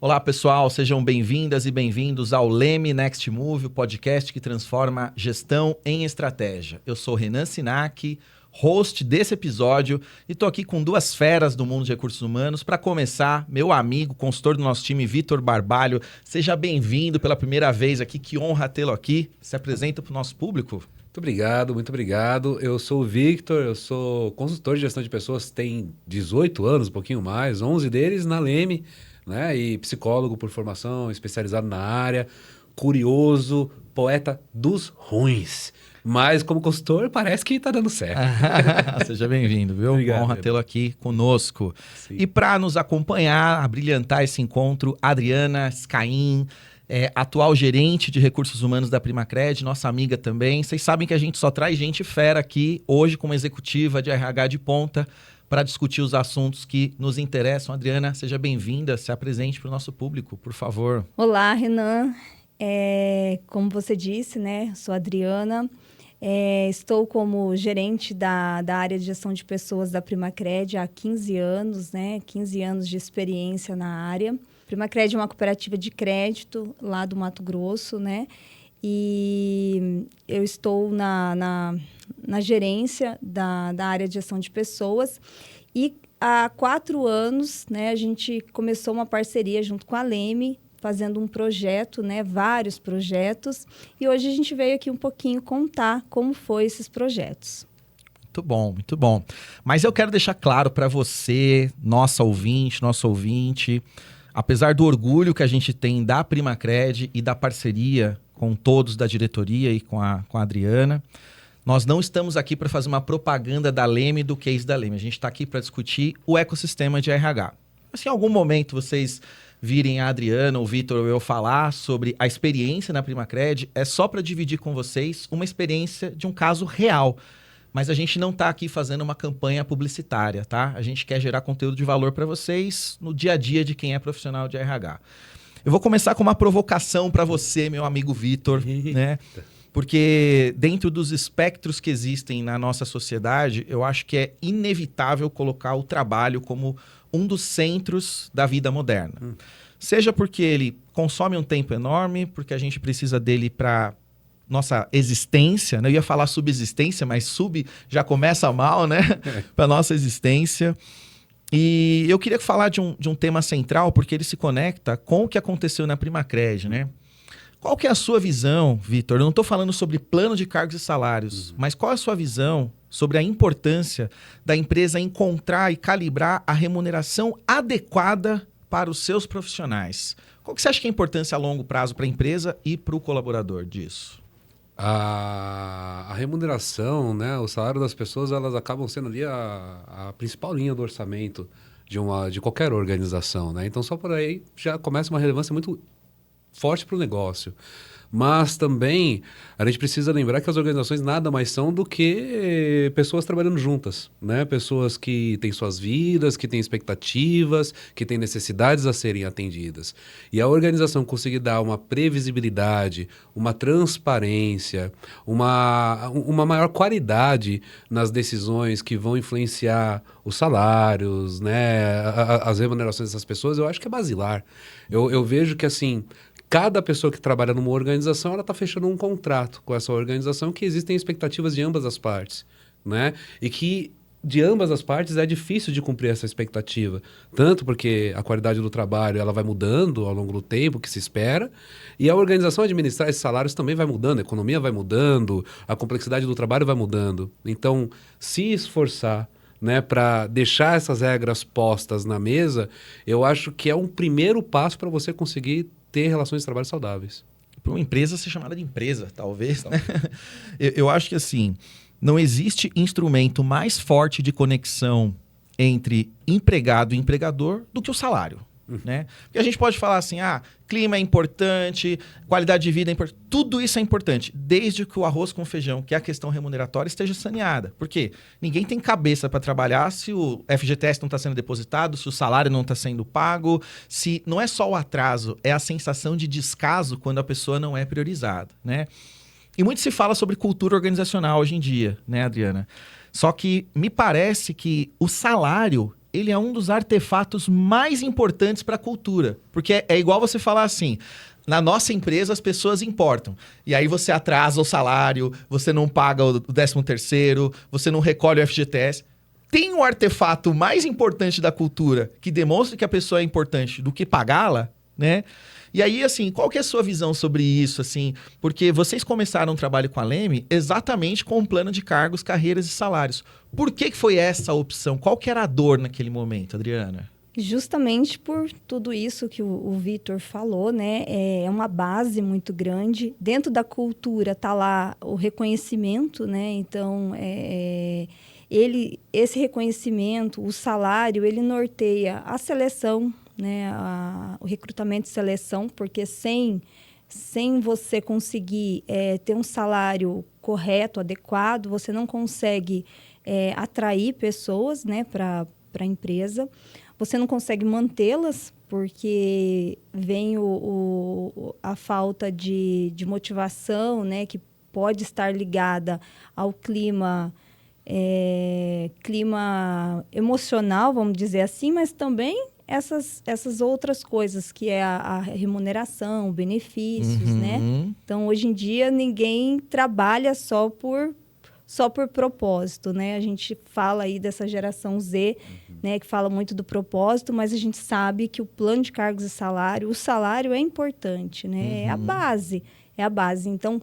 Olá, pessoal, sejam bem-vindas e bem-vindos ao Leme Next Move, o podcast que transforma gestão em estratégia. Eu sou Renan Sinac, host desse episódio, e estou aqui com duas feras do mundo de recursos humanos. Para começar, meu amigo, consultor do nosso time, Vitor Barbalho. Seja bem-vindo pela primeira vez aqui, que honra tê-lo aqui. Se apresenta para o nosso público. Muito obrigado. Eu sou o Victor, eu sou consultor de gestão de pessoas, tem 18 anos, um pouquinho mais, 11 deles na Leme, né? E psicólogo por formação, especializado na área, curioso, poeta dos ruins. Mas como consultor parece que está dando certo. Seja bem-vindo, viu? Obrigado, Honra tê-lo aqui conosco. Sim. E para nos acompanhar, a brilhantar esse encontro, Adriana Scain, atual gerente de recursos humanos da Primacred, nossa amiga também. Vocês sabem que a gente só traz gente fera aqui, hoje como executiva de RH de ponta, para discutir os assuntos que nos interessam. Adriana, seja bem-vinda, se apresente para o nosso público, por favor. Olá, Renan. Como você disse, né? Sou Adriana. Estou como gerente da área de gestão de pessoas da Primacred há 15 anos, né? 15 anos de experiência na área. Primacred é uma cooperativa de crédito lá do Mato Grosso, né? E eu estou na gerência da área de gestão de pessoas. E há 4 anos, né, a gente começou uma parceria junto com a Leme, fazendo um projeto, né, vários projetos. E hoje a gente veio aqui um pouquinho contar como foi esses projetos. Muito bom, muito bom. Mas eu quero deixar claro para você, nosso ouvinte, apesar do orgulho que a gente tem da Primacred e da parceria com todos da diretoria e com a Adriana, nós não estamos aqui para fazer uma propaganda da Leme, do case da Leme. A gente está aqui para discutir o ecossistema de RH. Se em algum momento vocês virem a Adriana, o Vitor ou eu falar sobre a experiência na Primacred, é só para dividir com vocês uma experiência de um caso real. Mas a gente não está aqui fazendo uma campanha publicitária, tá? A gente quer gerar conteúdo de valor para vocês no dia a dia de quem é profissional de RH. Eu vou começar com uma provocação para você, meu amigo Vitor, né? Porque dentro dos espectros que existem na nossa sociedade, eu acho que é inevitável colocar o trabalho como um dos centros da vida moderna. Seja porque ele consome um tempo enorme, porque a gente precisa dele para nossa existência, né? Eu ia falar subsistência, mas sub já começa mal, né? Para nossa existência. E eu queria falar de um tema central, porque ele se conecta com o que aconteceu na Primacred, né? Qual que é a sua visão, Vitor? Eu não estou falando sobre plano de cargos e salários, mas qual é a sua visão sobre a importância da empresa encontrar e calibrar a remuneração adequada para os seus profissionais? Qual que você acha que é a importância a longo prazo para a empresa e para o colaborador disso? A remuneração, né, o salário das pessoas, elas acabam sendo ali a principal linha do orçamento de qualquer organização, né? Então, só por aí já começa uma relevância muito forte para o negócio. Mas também a gente precisa lembrar que as organizações nada mais são do que pessoas trabalhando juntas, né? Pessoas que têm suas vidas, que têm expectativas, que têm necessidades a serem atendidas. E a organização conseguir dar uma previsibilidade, uma transparência, uma maior qualidade nas decisões que vão influenciar os salários, né? As remunerações dessas pessoas, eu acho que é basilar. Eu vejo que, assim, cada pessoa que trabalha numa organização, ela está fechando um contrato com essa organização, que existem expectativas de ambas as partes, né? E que de ambas as partes é difícil de cumprir essa expectativa, tanto porque a qualidade do trabalho ela vai mudando ao longo do tempo que se espera, e a organização administrar esses salários também vai mudando, a economia vai mudando, a complexidade do trabalho vai mudando. Então, se esforçar, né, para deixar essas regras postas na mesa, eu acho que é um primeiro passo para você conseguir ter relações de trabalho saudáveis. Para uma empresa ser chamada de empresa, talvez, né? Eu acho que, assim, não existe instrumento mais forte de conexão entre empregado e empregador do que o salário, né? Porque a gente pode falar assim, clima é importante, qualidade de vida é importante, tudo isso é importante, desde que o arroz com feijão, que é a questão remuneratória, esteja saneada. Por quê? Ninguém tem cabeça para trabalhar se o FGTS não está sendo depositado, se o salário não está sendo pago, se não é só o atraso, é a sensação de descaso quando a pessoa não é priorizada, né? E muito se fala sobre cultura organizacional hoje em dia, né, Adriana? Só que me parece que o salário ele é um dos artefatos mais importantes para a cultura. Porque é igual você falar assim, na nossa empresa as pessoas importam. E aí você atrasa o salário, você não paga o 13º, você não recolhe o FGTS. Tem um artefato mais importante da cultura que demonstra que a pessoa é importante do que pagá-la, né? E aí, assim, qual que é a sua visão sobre isso, assim? Porque vocês começaram um trabalho com a Leme exatamente com um plano de cargos, carreiras e salários. Por que foi essa opção? Qual que era a dor naquele momento, Adriana? Justamente por tudo isso que o Vitor falou, né? É uma base muito grande. Dentro da cultura tá lá o reconhecimento, né? Então, esse reconhecimento, o salário, ele norteia a seleção, né? O recrutamento e seleção, porque sem você conseguir ter um salário correto, adequado, você não consegue atrair pessoas, né, para a empresa. Você não consegue mantê-las, porque vem a falta de motivação, né, que pode estar ligada ao clima emocional, vamos dizer assim, mas também essas outras coisas, que é a remuneração, benefícios, né? Então, hoje em dia, ninguém trabalha só por propósito, né? A gente fala aí dessa geração Z, né, que fala muito do propósito, mas a gente sabe que o plano de cargos e salário, o salário é importante, né? É a base. Então,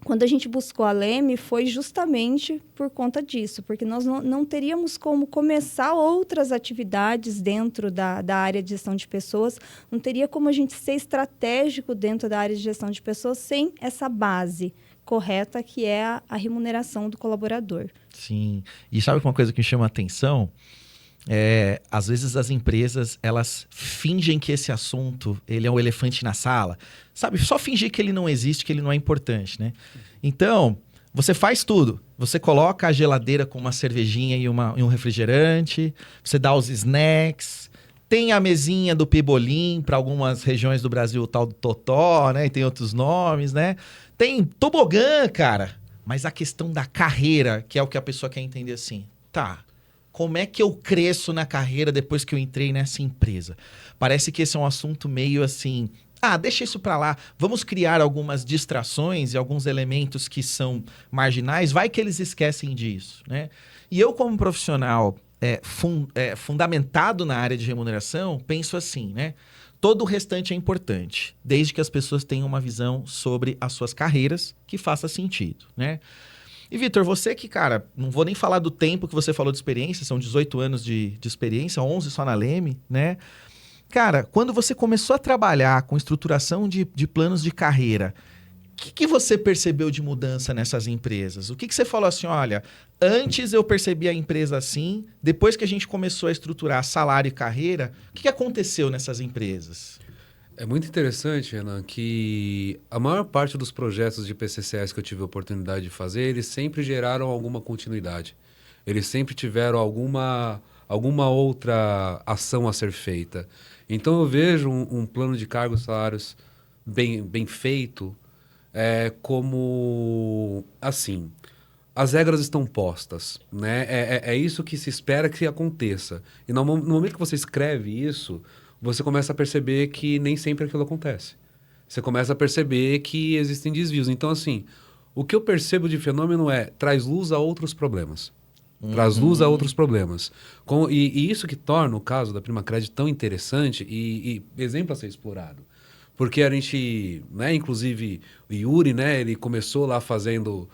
quando a gente buscou a Leme, foi justamente por conta disso, porque nós não teríamos como começar outras atividades dentro da área de gestão de pessoas, não teria como a gente ser estratégico dentro da área de gestão de pessoas sem essa base correta, que é a remuneração do colaborador. Sim. E sabe uma coisa que me chama a atenção? Às vezes as empresas, elas fingem que esse assunto, ele é um elefante na sala, sabe? Só fingir que ele não existe, que ele não é importante, né? Então, você faz tudo. Você coloca a geladeira com uma cervejinha e um refrigerante, você dá os snacks, tem a mesinha do Pebolim, para algumas regiões do Brasil, o tal do Totó, né? E tem outros nomes, né? Tem tobogã, cara. Mas a questão da carreira, que é o que a pessoa quer entender assim, tá... Como é que eu cresço na carreira depois que eu entrei nessa empresa? Parece que esse é um assunto meio assim... deixa isso para lá. Vamos criar algumas distrações e alguns elementos que são marginais. Vai que eles esquecem disso, né? E eu, como profissional fundamentado na área de remuneração, penso assim, né? Todo o restante é importante, desde que as pessoas tenham uma visão sobre as suas carreiras que faça sentido, né? E, Vitor, você que, cara, não vou nem falar do tempo que você falou de experiência, são 18 anos de experiência, 11 só na Leme, né? Cara, quando você começou a trabalhar com estruturação de planos de carreira, o que você percebeu de mudança nessas empresas? O que você falou assim, olha, antes eu percebi a empresa assim, depois que a gente começou a estruturar salário e carreira, o que aconteceu nessas empresas? É muito interessante, Renan, que a maior parte dos projetos de PCCS que eu tive a oportunidade de fazer, eles sempre geraram alguma continuidade. Eles sempre tiveram alguma outra ação a ser feita. Então, eu vejo um plano de cargos e salários bem feito como, assim, as regras estão postas, né? É isso que se espera que aconteça. E no momento que você escreve isso, você começa a perceber que nem sempre aquilo acontece. Você começa a perceber que existem desvios. Então, assim, o que eu percebo de fenômeno traz luz a outros problemas. Traz luz a outros problemas. E isso que torna o caso da Primacred tão interessante e exemplo a ser explorado. Porque a gente, né, inclusive o Yuri, né, ele começou lá fazendo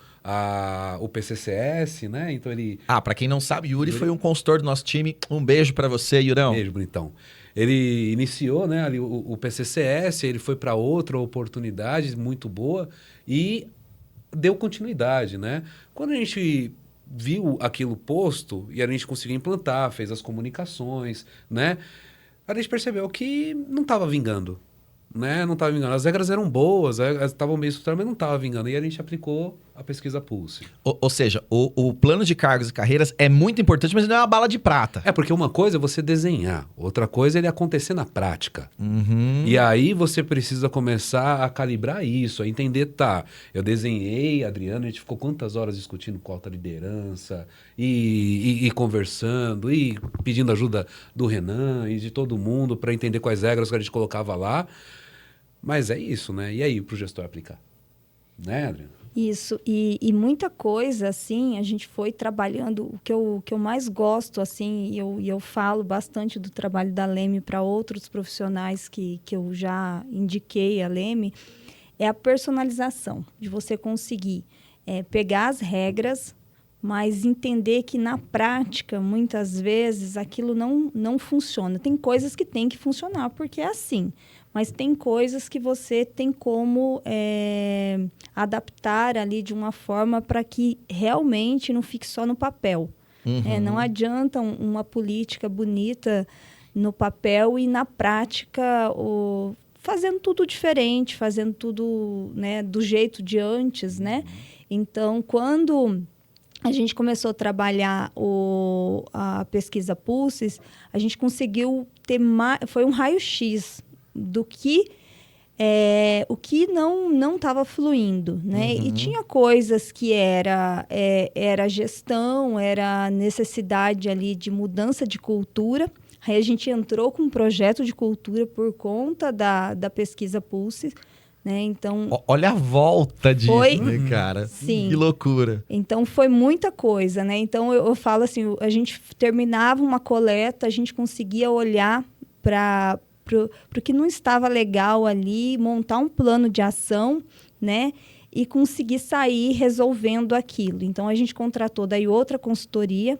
o PCCS, né, então ele... para quem não sabe, Yuri foi um consultor do nosso time. Um beijo para você, Yurão. Beijo, bonitão. Ele iniciou, né, ali o PCCS, ele foi para outra oportunidade muito boa e deu continuidade, né? Quando a gente viu aquilo posto e a gente conseguiu implantar, fez as comunicações, né? A gente percebeu que não estava vingando. né? Não estava vingando. As regras eram boas, estavam meio estruturadas, mas não estava vingando. E a gente aplicou a pesquisa Pulse. Ou seja, o plano de cargos e carreiras é muito importante, mas não é uma bala de prata. É, porque uma coisa é você desenhar, outra coisa é ele acontecer na prática. Uhum. E aí você precisa começar a calibrar isso, a entender, tá, eu desenhei, Adriano, a gente ficou quantas horas discutindo com a alta liderança, e conversando, e pedindo ajuda do Renan e de todo mundo para entender quais regras que a gente colocava lá. Mas é isso, né? E aí, para o gestor aplicar? Né, Adriano? Isso, e muita coisa, assim, a gente foi trabalhando, o que eu mais gosto, assim, e eu falo bastante do trabalho da Leme para outros profissionais que eu já indiquei a Leme, é a personalização, de você conseguir pegar as regras, mas entender que na prática, muitas vezes, aquilo não funciona. Tem coisas que tem que funcionar, porque é assim. Mas tem coisas que você tem como adaptar ali de uma forma para que realmente não fique só no papel. Uhum. Não adianta uma política bonita no papel e na prática fazendo tudo diferente, fazendo tudo, né, do jeito de antes, né? Então, quando a gente começou a trabalhar a pesquisa Pulses, a gente conseguiu ter foi um raio-x do que o que não estava fluindo, né? Uhum. E tinha coisas que era gestão, era necessidade ali de mudança de cultura. Aí a gente entrou com um projeto de cultura por conta da pesquisa Pulse, né? Então, olha a volta disso, né, cara? Sim. Que loucura. Então, foi muita coisa, né? Então, eu falo assim, a gente terminava uma coleta, a gente conseguia olhar para o que não estava legal ali, montar um plano de ação, né? E conseguir sair resolvendo aquilo. Então, a gente contratou daí outra consultoria,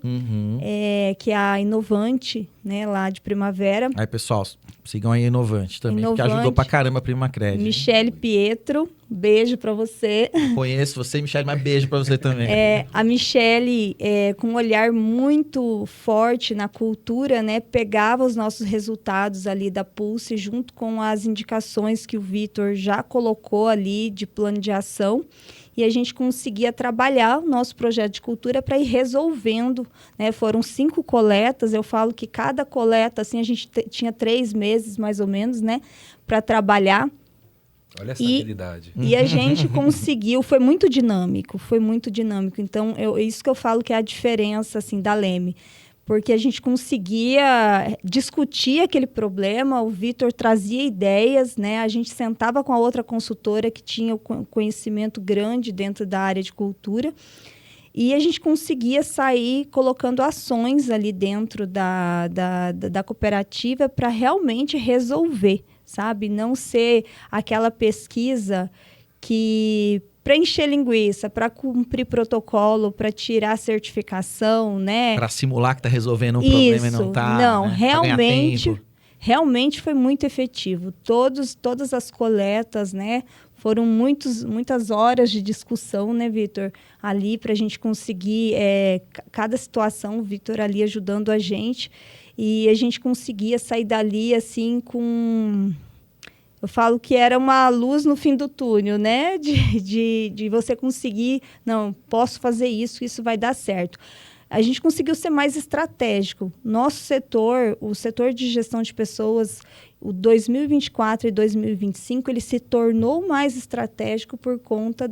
que é a Inovante, né? Lá de Primavera. Aí, pessoal, sigam aí a Inovante também, Inovante, porque ajudou pra caramba a Primacred. Michele Pietro, beijo para você. Conheço você, Michele, mas beijo pra você também. A Michele, com um olhar muito forte na cultura, né, pegava os nossos resultados ali da Pulse junto com as indicações que o Vitor já colocou ali de plano de ação, e a gente conseguia trabalhar o nosso projeto de cultura para ir resolvendo, né? Foram 5 coletas, eu falo que cada coleta, assim, a gente tinha 3 meses mais ou menos, né, para trabalhar. Olha essa habilidade. E a gente conseguiu, foi muito dinâmico. Então, isso que eu falo que é a diferença, assim, da Leme. Porque a gente conseguia discutir aquele problema, o Vitor trazia ideias, né? A gente sentava com a outra consultora que tinha o conhecimento grande dentro da área de cultura, e a gente conseguia sair colocando ações ali dentro da cooperativa para realmente resolver, sabe? Não ser aquela pesquisa que para encher linguiça, para cumprir protocolo, para tirar certificação, né? Para simular que está resolvendo um problema e não está. Não, né? realmente foi muito efetivo. Todas as coletas, né? Foram muitas horas de discussão, né, Vitor? Ali para a gente conseguir cada situação, o Vitor ali ajudando a gente, e a gente conseguia sair dali assim com... Eu falo que era uma luz no fim do túnel, né? De você conseguir, não, posso fazer isso, isso vai dar certo. A gente conseguiu ser mais estratégico. Nosso setor, o setor de gestão de pessoas, o 2024 e 2025, ele se tornou mais estratégico por conta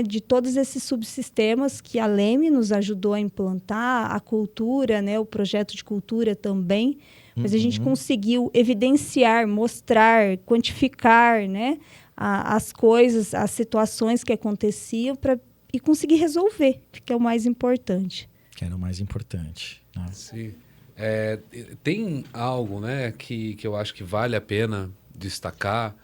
de todos esses subsistemas que a Leme nos ajudou a implantar, a cultura, né? O projeto de cultura também. Mas a gente conseguiu evidenciar, mostrar, quantificar, né, as coisas, as situações que aconteciam e conseguir resolver, que é o mais importante. Que era o mais importante. Né? Sim. Tem algo, né, que eu acho que vale a pena destacar,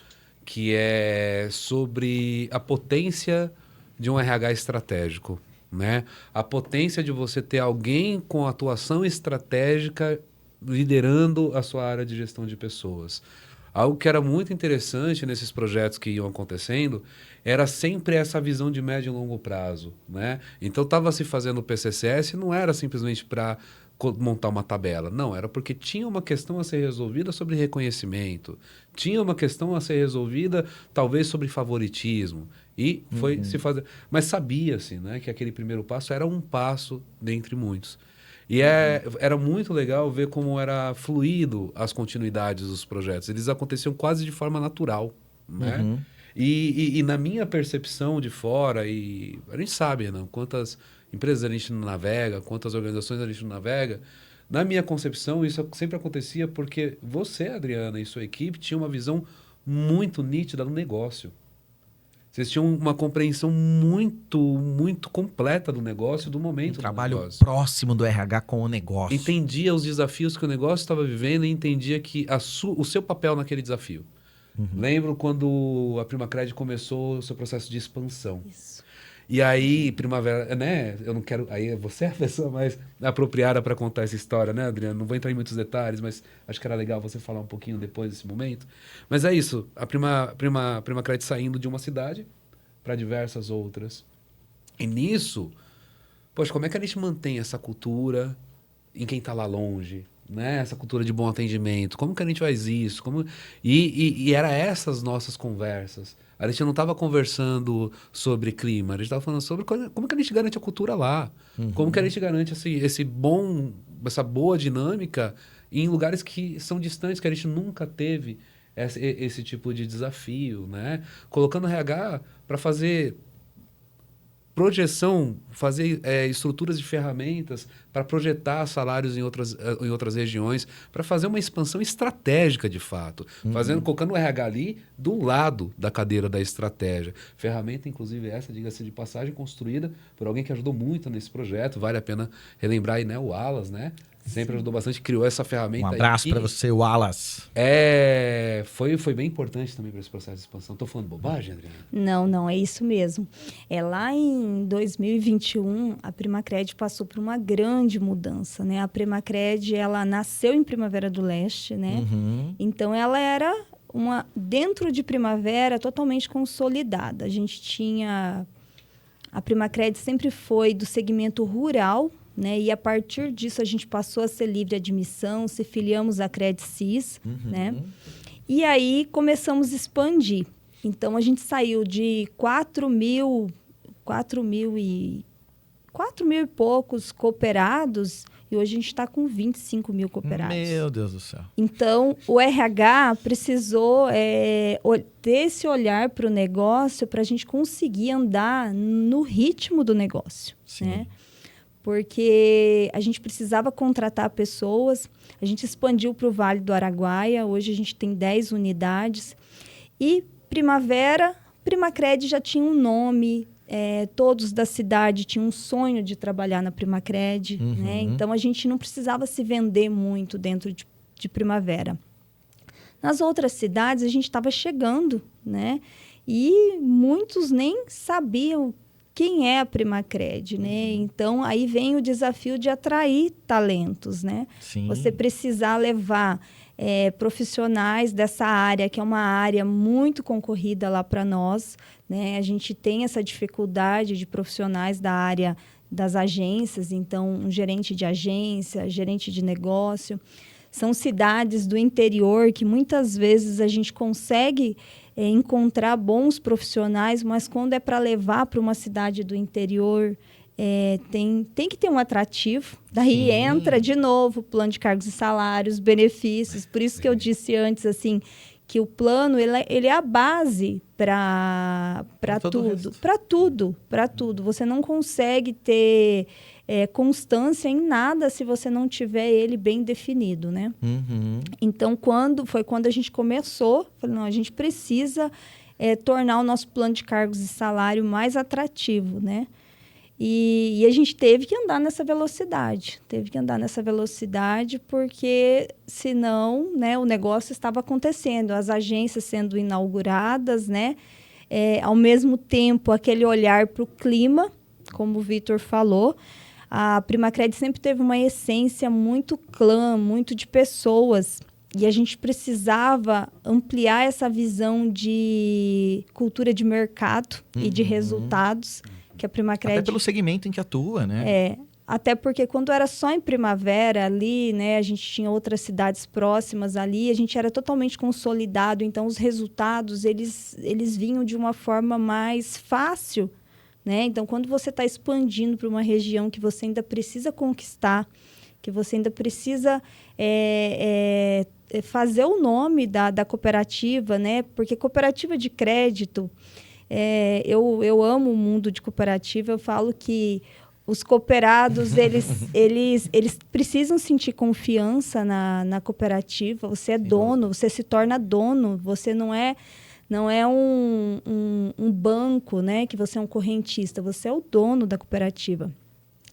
que é sobre a potência de um RH estratégico, né? A potência de você ter alguém com atuação estratégica liderando a sua área de gestão de pessoas. Algo que era muito interessante nesses projetos que iam acontecendo era sempre essa visão de médio e longo prazo, né? Então, estava se fazendo o PCCS, não era simplesmente para montar uma tabela. Não, era porque tinha uma questão a ser resolvida sobre reconhecimento, tinha uma questão a ser resolvida, talvez, sobre favoritismo. E foi se fazer. Mas sabia-se, né, que aquele primeiro passo era um passo dentre muitos. E era muito legal ver como era fluido as continuidades dos projetos. Eles aconteciam quase de forma natural, né? E na minha percepção de fora, e a gente sabe, né, quantas empresas a gente não navega, quantas organizações a gente não navega, na minha concepção isso sempre acontecia porque você, Adriana, e sua equipe tinham uma visão muito nítida do negócio. Vocês tinham uma compreensão muito completa do negócio, do momento do trabalho negócio. próximo do RH com o negócio. Entendia os desafios que o negócio estava vivendo e entendia que o seu papel naquele desafio. Lembro quando a Primacred começou o seu processo de expansão. Isso. E aí, Primavera, né? Eu não quero... Aí você é a pessoa mais apropriada para contar essa história, né, Adriano? Não vou entrar em muitos detalhes, mas acho que era legal você falar um pouquinho depois desse momento. Mas é isso. A Primacred saindo de uma cidade para diversas outras. E nisso, poxa, como é que a gente mantém essa cultura em quem está lá longe? Né? Essa cultura de bom atendimento. Como que a gente faz isso? E era essas nossas conversas. A gente não estava conversando sobre clima, a gente estava falando sobre como que a gente garante a cultura lá. Como que a gente garante essa boa dinâmica em lugares que são distantes, que a gente nunca teve esse tipo de desafio. Né? Colocando RH para fazer projeção, fazer estruturas de ferramentas para projetar salários em outras regiões, para fazer uma expansão estratégica de fato, colocando o RH ali do lado da cadeira da estratégia. Ferramenta, inclusive essa, diga-se de passagem, construída por alguém que ajudou muito nesse projeto, vale a pena relembrar aí, né, o Wallace, né? Sempre ajudou bastante, criou essa ferramenta. Um abraço para você, Wallace. Foi bem importante também para esse processo de expansão. Estou falando bobagem, Adriana? Não, é isso mesmo. Lá em 2021, a Primacred passou por uma grande mudança, né? A Primacred, ela nasceu em Primavera do Leste, né? Então, ela era dentro de Primavera, totalmente consolidada. A Primacred sempre foi do segmento rural, né? E a partir disso a gente passou a ser livre admissão, se filiamos à CredSys, né? E aí começamos a expandir. Então a gente saiu de 4 mil e poucos cooperados e hoje a gente está com 25 mil cooperados. Meu Deus do céu. Então o RH precisou ter esse olhar para o negócio para a gente conseguir andar no ritmo do negócio, né? Porque a gente precisava contratar pessoas, a gente expandiu para o Vale do Araguaia, hoje a gente tem 10 unidades. E Primacred já tinha um nome, todos da cidade tinham um sonho de trabalhar na Primacred, né? Então a gente não precisava se vender muito dentro de Primavera. Nas outras cidades a gente estava chegando, né? E muitos nem sabiam quem é a Primacred, né? Então, aí vem o desafio de atrair talentos, né? Sim. Você precisar levar profissionais dessa área, que é uma área muito concorrida lá para nós, né? A gente tem essa dificuldade de profissionais da área das agências, então, um gerente de agência, gerente de negócio. São cidades do interior que muitas vezes a gente consegue encontrar bons profissionais, mas quando é para levar para uma cidade do interior, tem que ter um atrativo. Daí entra de novo o plano de cargos e salários, benefícios. Por isso que eu disse antes assim, que o plano ele é a base para tudo. Você não consegue ter constância em nada se você não tiver ele bem definido, né? Então, quando a gente começou, falei, não, a gente precisa tornar o nosso plano de cargos e salário mais atrativo, né? E a gente teve que andar nessa velocidade. Porque, senão, né, o negócio estava acontecendo. As agências sendo inauguradas, né? Ao mesmo tempo, aquele olhar para o clima, como o Vitor falou. A Primacred sempre teve uma essência muito clã, muito de pessoas. E a gente precisava ampliar essa visão de cultura de mercado e de resultados que a Primacred... Até pelo segmento em que atua, né? Até porque quando era só em Primavera ali, né, a gente tinha outras cidades próximas ali, a gente era totalmente consolidado, então os resultados, eles vinham de uma forma mais fácil, né? Então, quando você está expandindo para uma região que você ainda precisa conquistar, que você ainda precisa fazer o nome da cooperativa, né? Porque cooperativa de crédito, eu amo o mundo de cooperativa, eu falo que os cooperados, eles precisam sentir confiança na cooperativa. Você é dono, você se torna dono, você não é um banco, né? Que você é um correntista, você é o dono da cooperativa.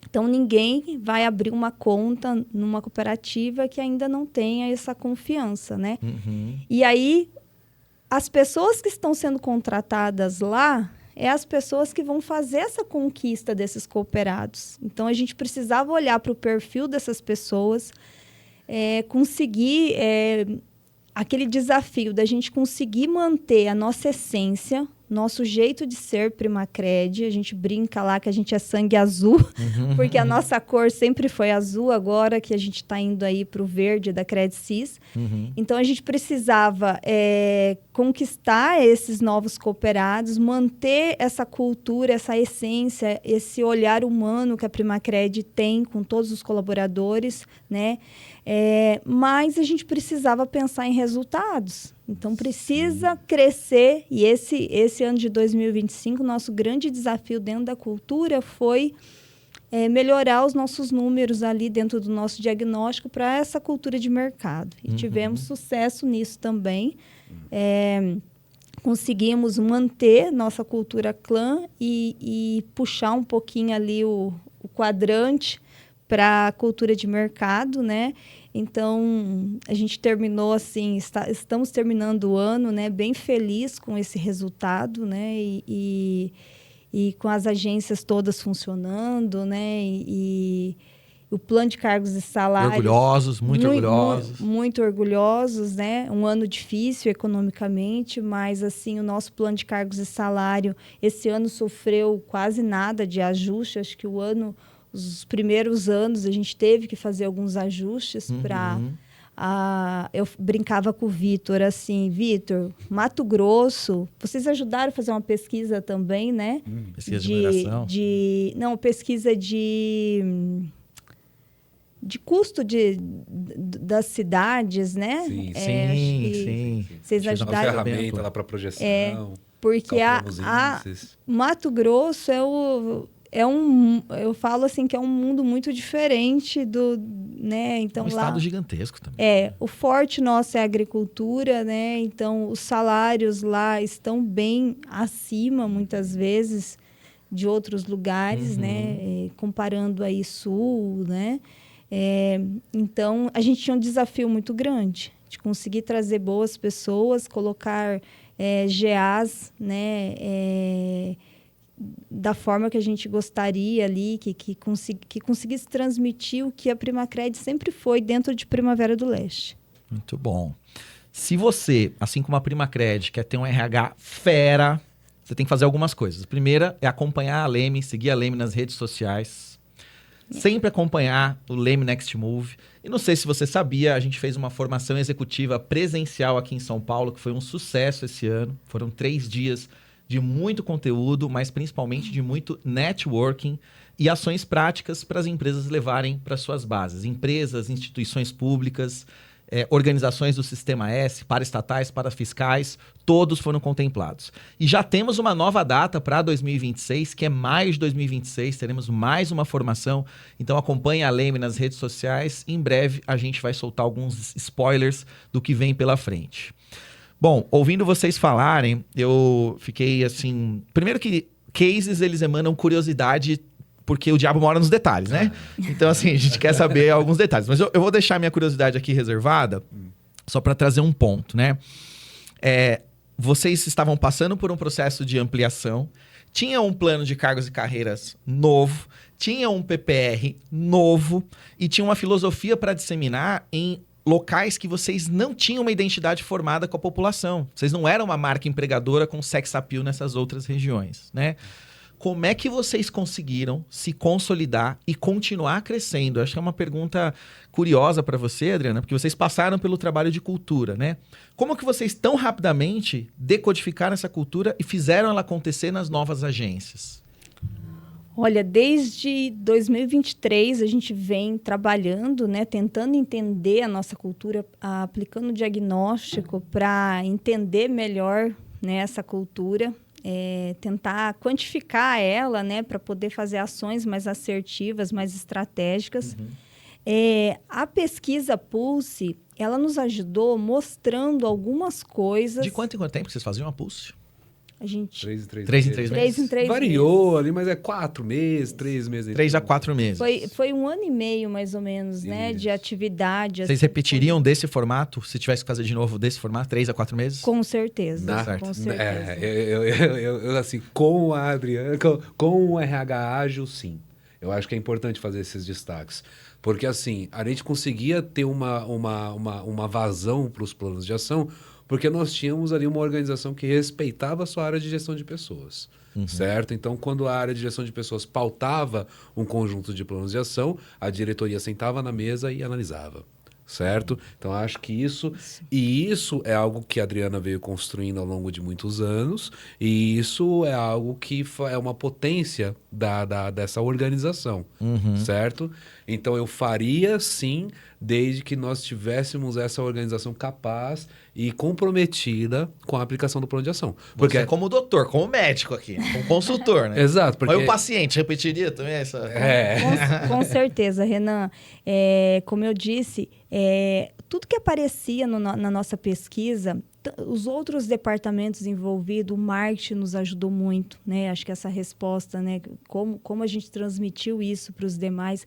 Então, ninguém vai abrir uma conta numa cooperativa que ainda não tenha essa confiança, né? E aí, as pessoas que estão sendo contratadas lá as pessoas que vão fazer essa conquista desses cooperados. Então, a gente precisava olhar para o perfil dessas pessoas, conseguir aquele desafio da gente conseguir manter a nossa essência, nosso jeito de ser Primacred. A gente brinca lá que a gente é sangue azul, porque a nossa cor sempre foi azul, agora que a gente está indo aí para o verde da Credsis. Então, a gente precisava conquistar esses novos cooperados, manter essa cultura, essa essência, esse olhar humano que a Primacred tem com todos os colaboradores, né? Mas a gente precisava pensar em resultados. Então, precisa crescer. E esse ano de 2025, nosso grande desafio dentro da cultura foi melhorar os nossos números ali dentro do nosso diagnóstico para essa cultura de mercado. E tivemos sucesso nisso também. Conseguimos manter nossa cultura clã e puxar um pouquinho ali o quadrante para a cultura de mercado, né? Então, a gente terminou assim, estamos terminando o ano, né, bem feliz com esse resultado, né? E com as agências todas funcionando, né? E o plano de cargos e salários... Orgulhosos, muito orgulhosos. Muito orgulhosos, né? Um ano difícil economicamente, mas assim, o nosso plano de cargos e salário esse ano sofreu quase nada de ajuste. Acho que os primeiros anos a gente teve que fazer alguns ajustes para... eu brincava com o Vitor, assim, Vitor, Mato Grosso, vocês ajudaram a fazer uma pesquisa também, né? Pesquisa de mineração? Não, pesquisa de custo das cidades, né? Sim. Vocês ajudaram. Uma ferramenta lá para projeção. Porque Mato Grosso eu falo assim que é um mundo muito diferente né? Então, um estado gigantesco também. O forte nosso é a agricultura, né? Então, os salários lá estão bem acima, muitas vezes, de outros lugares, né? Comparando aí sul, né? Então, a gente tinha um desafio muito grande de conseguir trazer boas pessoas, colocar GAs, né? Da forma que a gente gostaria ali, que conseguisse transmitir o que a Primacred sempre foi dentro de Primavera do Leste. Muito bom. Se você, assim como a Primacred, quer ter um RH fera, você tem que fazer algumas coisas. A primeira é acompanhar a Leme, seguir a Leme nas redes sociais. Sempre acompanhar o Leme Next Move. E não sei se você sabia, a gente fez uma formação executiva presencial aqui em São Paulo, que foi um sucesso esse ano. Foram 3 dias de muito conteúdo, mas principalmente de muito networking e ações práticas para as empresas levarem para suas bases. Empresas, instituições públicas, organizações do Sistema S, paraestatais, parafiscais, todos foram contemplados. E já temos uma nova data para 2026, que é maio de 2026, teremos mais uma formação, então acompanhe a Leme nas redes sociais. Em breve a gente vai soltar alguns spoilers do que vem pela frente. Bom, ouvindo vocês falarem, eu fiquei assim... Primeiro que cases, eles emanam curiosidade, porque o diabo mora nos detalhes, né? Então, assim, a gente quer saber alguns detalhes. Mas eu vou deixar minha curiosidade aqui reservada, só para trazer um ponto, né? Vocês estavam passando por um processo de ampliação, tinha um plano de cargos e carreiras novo, tinha um PPR novo e tinha uma filosofia para disseminar em locais que vocês não tinham uma identidade formada com a população. Vocês não eram uma marca empregadora com sex appeal nessas outras regiões, né? Como é que vocês conseguiram se consolidar e continuar crescendo? Acho que é uma pergunta curiosa para você, Adriana, porque vocês passaram pelo trabalho de cultura, né? Como que vocês tão rapidamente decodificaram essa cultura e fizeram ela acontecer nas novas agências? Olha, desde 2023 a gente vem trabalhando, né, tentando entender a nossa cultura, aplicando diagnóstico para entender melhor, né, essa cultura, tentar quantificar ela, né, para poder fazer ações mais assertivas, mais estratégicas. A pesquisa Pulse, ela nos ajudou mostrando algumas coisas. De quanto em quanto tempo vocês faziam a Pulse? A gente... 3 em 3 3 em meses. 3 meses? 3 em 3 Variou meses. ali, mas é 4 meses, 3 meses. 3 a 4 meses. Foi 1 ano e meio, mais ou menos, né, de atividade. Vocês assim, repetiriam desse formato, se tivesse que fazer de novo desse formato, 3 a 4 meses? Com certeza, Certo. com certeza. Eu, assim, com a Adriana, com o RH ágil, sim. Eu acho que é importante fazer esses destaques. Porque, assim, a gente conseguia ter uma vazão para os planos de ação, porque nós tínhamos ali uma organização que respeitava a sua área de gestão de pessoas, certo? Então, quando a área de gestão de pessoas pautava um conjunto de planos de ação, a diretoria sentava na mesa e analisava, certo? Então, acho que isso é algo que a Adriana veio construindo ao longo de muitos anos, e isso é algo que é uma potência dessa organização, certo? Então, eu faria, sim, desde que nós tivéssemos essa organização capaz e comprometida com a aplicação do plano de ação. Porque é como doutor, como médico aqui, como consultor, né? Exato. Porque... Mas o paciente repetiria também essa... Com certeza, Renan. Como eu disse, tudo que aparecia na nossa pesquisa, os outros departamentos envolvidos, o marketing nos ajudou muito, né? Acho que essa resposta, né? Como a gente transmitiu isso para os demais.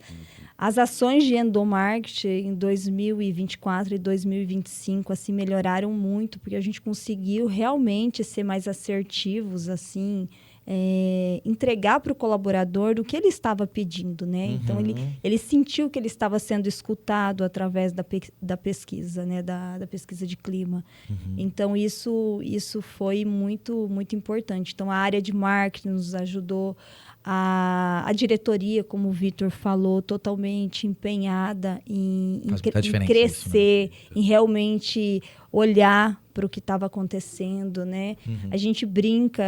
As ações de endomarketing em 2024 e 2025 assim, melhoraram muito, porque a gente conseguiu realmente ser mais assertivos, assim, entregar para o colaborador o que ele estava pedindo, né? Então, ele sentiu que ele estava sendo escutado através da pesquisa, né? Da pesquisa de clima. Então, isso foi muito, muito importante. Então, a área de marketing nos ajudou, a diretoria, como o Vitor falou, totalmente empenhada em crescer, em realmente olhar para o que estava acontecendo, né? A gente brinca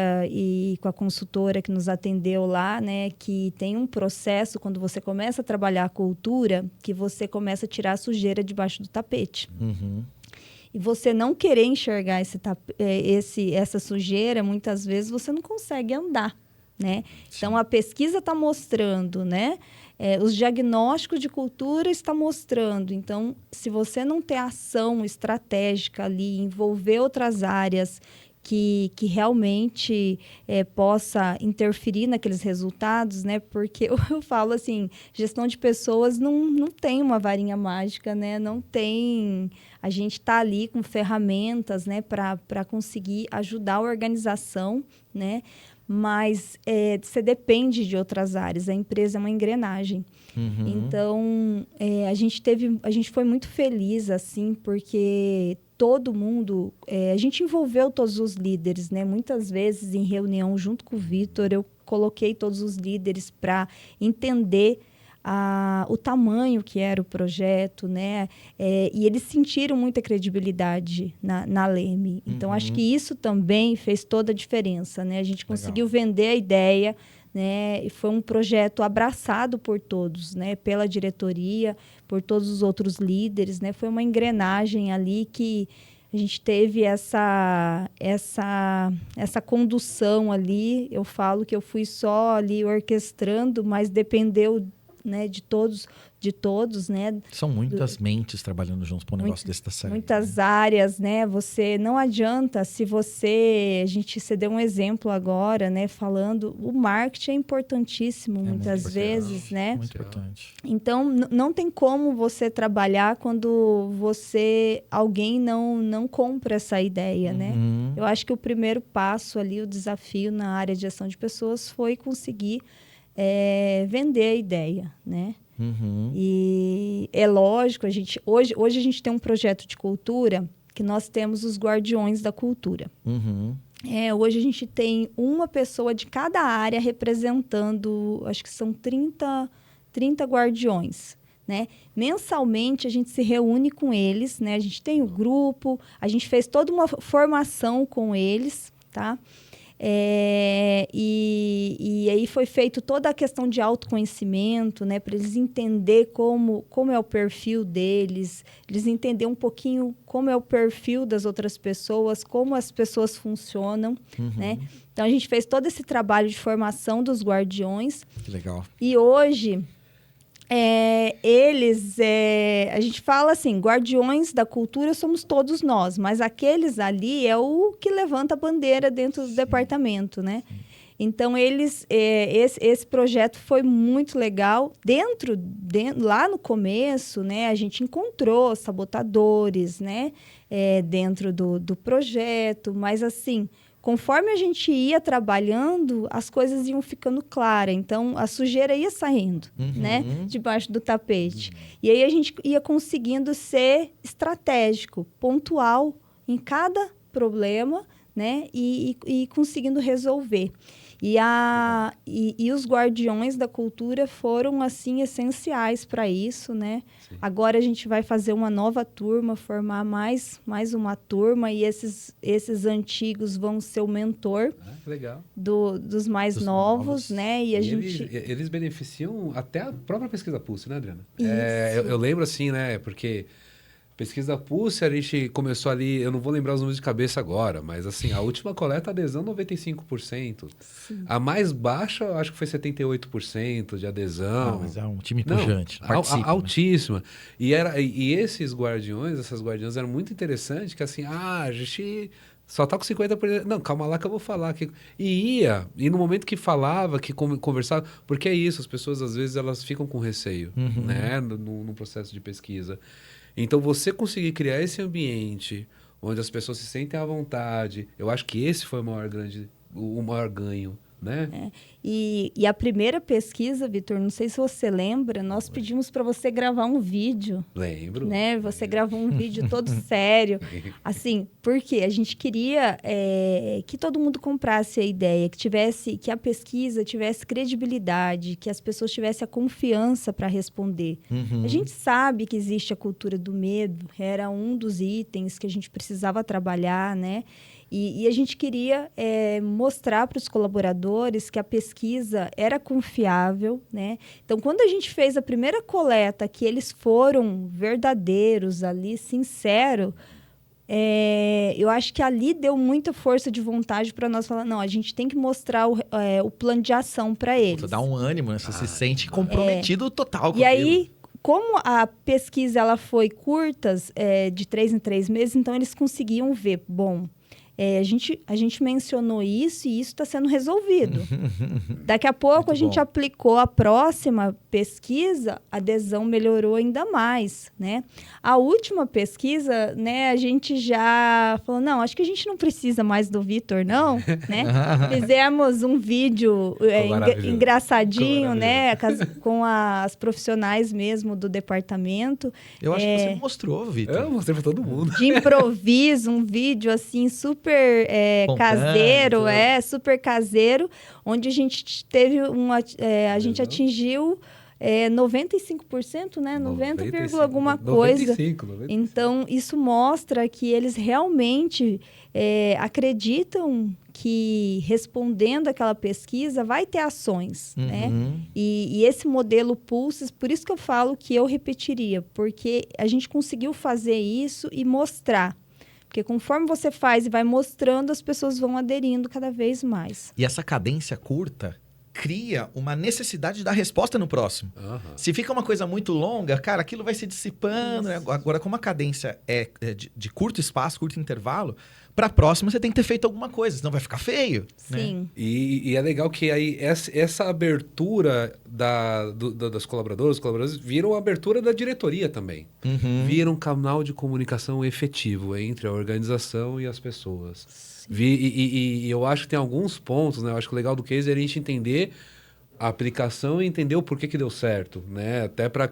com a consultora que nos atendeu lá, né, que tem um processo, quando você começa a trabalhar a cultura, que você começa a tirar a sujeira debaixo do tapete. E você não querer enxergar essa sujeira, muitas vezes você não consegue andar, né? Então, a pesquisa está mostrando, né? Os diagnósticos de cultura estão mostrando. Então, se você não ter ação estratégica ali, envolver outras áreas que realmente possa interferir naqueles resultados, né? Porque eu falo assim, gestão de pessoas não tem uma varinha mágica, né? Não tem... A gente está ali com ferramentas, né? Para conseguir ajudar a organização, né? Mas você depende de outras áreas. A empresa é uma engrenagem. Então, a gente foi muito feliz, assim, porque todo mundo... a gente envolveu todos os líderes, né? Muitas vezes, em reunião, junto com o Vitor, eu coloquei todos os líderes para entender o tamanho que era o projeto, né? E eles sentiram muita credibilidade na Leme. Então, acho que isso também fez toda a diferença, né? A gente conseguiu vender a ideia, né? E foi um projeto abraçado por todos, né? Pela diretoria, por todos os outros líderes, né? Foi uma engrenagem ali que a gente teve essa condução ali. Eu falo que eu fui só ali orquestrando, mas dependeu, né, de todos, né? São muitas mentes trabalhando juntos para um negócio desse dar certo. Muitas áreas, né? Você não adianta você deu um exemplo agora, né? Falando, o marketing é importantíssimo muitas vezes, né? Muito importante. Então, não tem como você trabalhar quando alguém não compra essa ideia, né? Eu acho que o primeiro passo ali, o desafio na área de gestão de pessoas foi conseguir vender a ideia, né? E é lógico, hoje a gente tem um projeto de cultura que nós temos os guardiões da cultura. Hoje a gente tem uma pessoa de cada área representando, acho que são 30 guardiões. Né? Mensalmente a gente se reúne com eles, né? A gente tem o grupo, a gente fez toda uma formação com eles, tá? E aí foi feito toda a questão de autoconhecimento, né? Para eles entender como é o perfil deles, eles entenderem um pouquinho como é o perfil das outras pessoas, como as pessoas funcionam, né? Então a gente fez todo esse trabalho de formação dos guardiões. Que legal. E hoje a gente fala assim, guardiões da cultura somos todos nós, mas aqueles ali é o que levanta a bandeira dentro do departamento, né? Então, esse projeto foi muito legal. Lá no começo, né, a gente encontrou sabotadores, né, dentro do projeto, mas assim, conforme a gente ia trabalhando, as coisas iam ficando claras. Então, a sujeira ia saindo, né? Debaixo do tapete. E aí, a gente ia conseguindo ser estratégico, pontual em cada problema, né? E conseguindo resolver. E os guardiões da cultura foram, assim, essenciais para isso, né? Sim. Agora a gente vai fazer uma nova turma, formar mais uma turma, e esses antigos vão ser o mentor legal. Dos mais novos, né? E eles beneficiam até a própria pesquisa Pulse, né, Adriana? Isso. Eu lembro assim, né? Porque... Pesquisa Pulse, a gente começou ali, eu não vou lembrar os números de cabeça agora, mas assim, a última coleta, adesão 95%. Sim. A mais baixa, eu acho que foi 78% de adesão. Mas é um time pujante. Altíssima. Né? E esses guardiões, essas guardiãs eram muito interessantes, que assim, a gente só tá com 50%. Não, calma lá que eu vou falar. E no momento que falava, que conversava, porque é isso, as pessoas às vezes elas ficam com receio, né, no processo de pesquisa. Então, você conseguir criar esse ambiente onde as pessoas se sentem à vontade, eu acho que esse foi o maior ganho, né? E a primeira pesquisa, Vitor, não sei se você lembra, nós pedimos para você gravar um vídeo. Lembro. Né? Você gravou um vídeo todo sério. Assim, porque a gente queria que todo mundo comprasse a ideia, que a pesquisa tivesse credibilidade, que as pessoas tivessem a confiança para responder. A gente sabe que existe a cultura do medo, era um dos itens que a gente precisava trabalhar, né? E a gente queria mostrar para os colaboradores que a pesquisa era confiável, né? Então, quando a gente fez a primeira coleta, que eles foram verdadeiros ali, sinceros, eu acho que ali deu muita força de vontade para nós falar, não, a gente tem que mostrar o plano de ação para eles. Dá um ânimo, né? Você se sente comprometido total com E aí, como a pesquisa ela foi curta, de 3 em 3 meses, então eles conseguiam ver, bom... a gente mencionou isso e isso está sendo resolvido. Daqui a pouco a gente aplicou a próxima pesquisa, a adesão melhorou ainda mais, né? A última pesquisa, né, a gente já falou, não, acho que a gente não precisa mais do Vitor, não, né? Fizemos um vídeo engraçadinho, né, com as profissionais mesmo do departamento. Eu acho que você mostrou, Vitor. Eu mostrei para todo mundo. De improviso, um vídeo assim super caseiro, super caseiro, onde a gente teve a gente atingiu 95%, né? 90, alguma coisa. 95. Então, isso mostra que eles realmente acreditam que respondendo aquela pesquisa vai ter ações, né? E esse modelo Pulses, por isso que eu falo que eu repetiria, porque a gente conseguiu fazer isso e mostrar. Porque conforme você faz e vai mostrando, as pessoas vão aderindo cada vez mais. E essa cadência curta cria uma necessidade de dar resposta no próximo. Se fica uma coisa muito longa, cara, aquilo vai se dissipando. Né? Agora, como a cadência é de curto espaço, curto intervalo, para a próxima você tem que ter feito alguma coisa, senão vai ficar feio. Sim. Né? E é legal que aí essa abertura das colaboradores viram a abertura da diretoria também. Viram um canal de comunicação efetivo entre a organização e as pessoas. E eu acho que tem alguns pontos, né? Eu acho que o legal do case é a gente entender a aplicação e entender o porquê que deu certo, né? Até para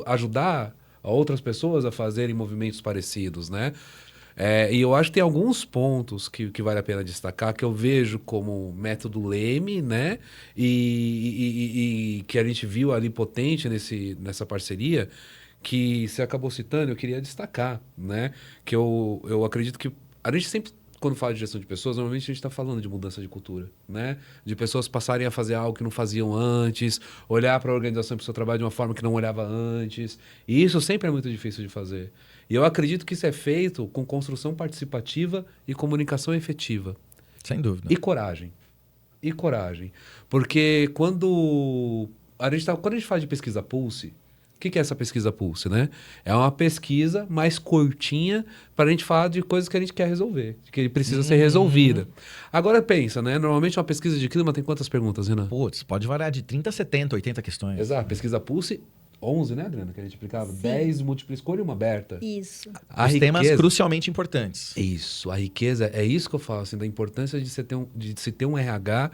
ajudar outras pessoas a fazerem movimentos parecidos, né? E eu acho que tem alguns pontos que vale a pena destacar, que eu vejo como método Leme, né? E que a gente viu ali potente nessa parceria, que você acabou citando, eu queria destacar, né? Que eu acredito que a gente sempre, quando fala de gestão de pessoas, normalmente a gente está falando de mudança de cultura, né? De pessoas passarem a fazer algo que não faziam antes, olhar para a organização e para o seu trabalho de uma forma que não olhava antes. E isso sempre é muito difícil de fazer. E eu acredito que isso é feito com construção participativa e comunicação efetiva. Sem dúvida. E coragem. E coragem. Porque quando a gente fala de pesquisa Pulse, o que é essa pesquisa Pulse, né? É uma pesquisa mais curtinha para a gente falar de coisas que a gente quer resolver, que precisa ser resolvida. Agora pensa, né? Normalmente uma pesquisa de clima tem quantas perguntas, Renan? Putz, pode variar de 30 a 70, 80 questões. Exato. Pesquisa Pulse, 11, né, Adriana? Que a gente aplicava. Sim. 10 múltipla escolha e uma aberta. Isso. Os temas crucialmente importantes. Isso. A riqueza, é isso que eu falo, assim, da importância de se ter um RH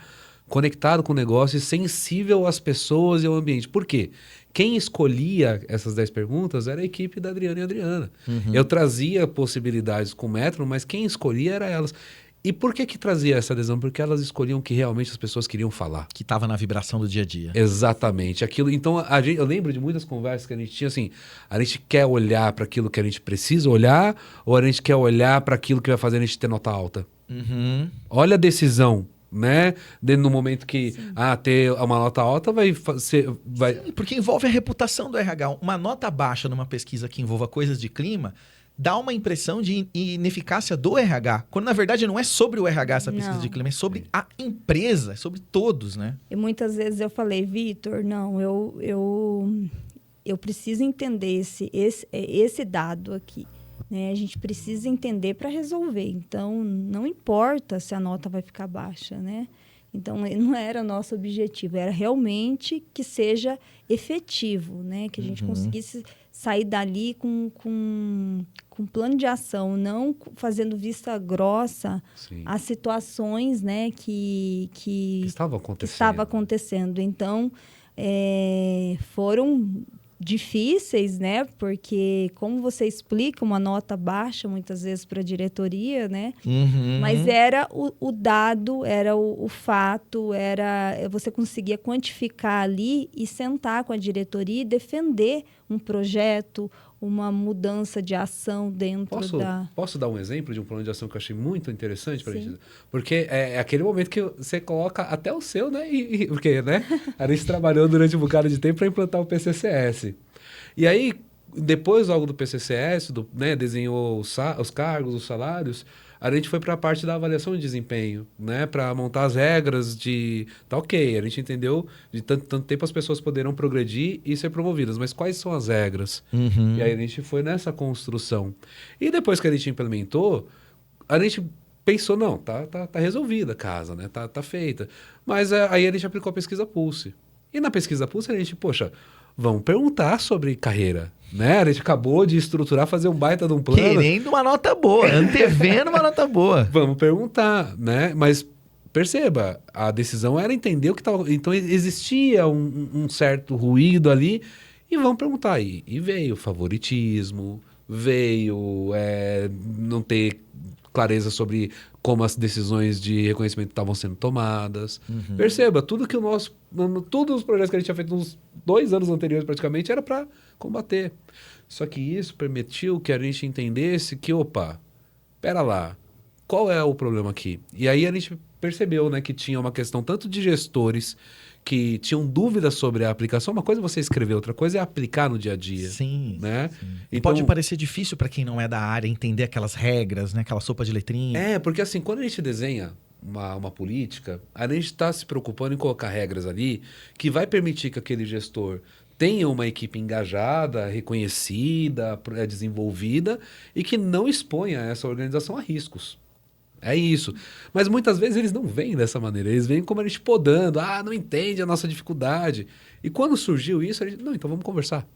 conectado com o negócio e sensível às pessoas e ao ambiente. Por quê? Quem escolhia essas 10 perguntas era a equipe da Adriana e Adriana. Eu trazia possibilidades com o método, mas quem escolhia era elas. E por que trazia essa adesão? Porque elas escolhiam o que realmente as pessoas queriam falar. Que estava na vibração do dia a dia. Exatamente. Aquilo. Então, eu lembro de muitas conversas que a gente tinha assim, a gente quer olhar para aquilo que a gente precisa olhar ou a gente quer olhar para aquilo que vai fazer a gente ter nota alta? Olha a decisão. Né? No momento que ter uma nota alta vai ser... Sim, porque envolve a reputação do RH. Uma nota baixa numa pesquisa que envolva coisas de clima dá uma impressão de ineficácia do RH. Quando, na verdade, não é sobre o RH essa pesquisa de clima, é sobre a empresa, é sobre todos, né? E muitas vezes eu falei, Vitor, não, eu preciso entender esse dado aqui. Né? A gente precisa entender para resolver. Então, não importa se a nota vai ficar baixa, né? Então, não era o nosso objetivo. Era realmente que seja efetivo, né? Que a gente conseguisse sair dali com plano de ação, não fazendo vista grossa às situações, né? Que estava acontecendo. Então, foram difíceis, né? Porque como você explica uma nota baixa muitas vezes para a diretoria, né? Mas era o dado, era o fato, você conseguia quantificar ali e sentar com a diretoria e defender um projeto, uma mudança de ação dentro Posso dar um exemplo de um plano de ação que eu achei muito interessante para a gente? Porque é aquele momento que você coloca até o seu, né? Porque, né? A gente trabalhou durante um bocado de tempo para implantar o PCCS. E aí, depois logo do PCCS, né, desenhou os cargos, os salários, a gente foi para a parte da avaliação de desempenho, né, para montar as regras de... Tá ok, a gente entendeu de tanto tempo as pessoas poderão progredir e ser promovidas, mas quais são as regras? E aí a gente foi nessa construção. E depois que a gente implementou, a gente pensou, não, tá resolvida a casa, né, tá feita. Mas aí a gente aplicou a pesquisa Pulse. E na pesquisa Pulse a gente, vamos perguntar sobre carreira, né? A gente acabou de estruturar, fazer um baita de um plano. Querendo uma nota boa, antevendo uma nota boa. Vamos perguntar, né? Mas perceba, a decisão era entender o que estava... Então existia um certo ruído ali e vamos perguntar. E veio favoritismo, veio não ter clareza sobre como as decisões de reconhecimento estavam sendo tomadas. Perceba, todos os projetos que a gente tinha feito nos 2 anos anteriores praticamente era para combater. Só que isso permitiu que a gente entendesse que, pera lá, qual é o problema aqui? E aí a gente percebeu, né, que tinha uma questão tanto de gestores que tinham dúvidas sobre a aplicação. Uma coisa é você escrever, outra coisa é aplicar no dia a dia. Sim. Né? Sim. Então, pode parecer difícil para quem não é da área entender aquelas regras, né? Aquela sopa de letrinha. Porque assim, quando a gente desenha uma política, a gente está se preocupando em colocar regras ali que vai permitir que aquele gestor tenha uma equipe engajada, reconhecida, desenvolvida e que não exponha essa organização a riscos. É isso. Mas muitas vezes eles não vêm dessa maneira. Eles vêm como a gente podando. Não entende a nossa dificuldade. E quando surgiu isso, a gente... Não, então vamos conversar.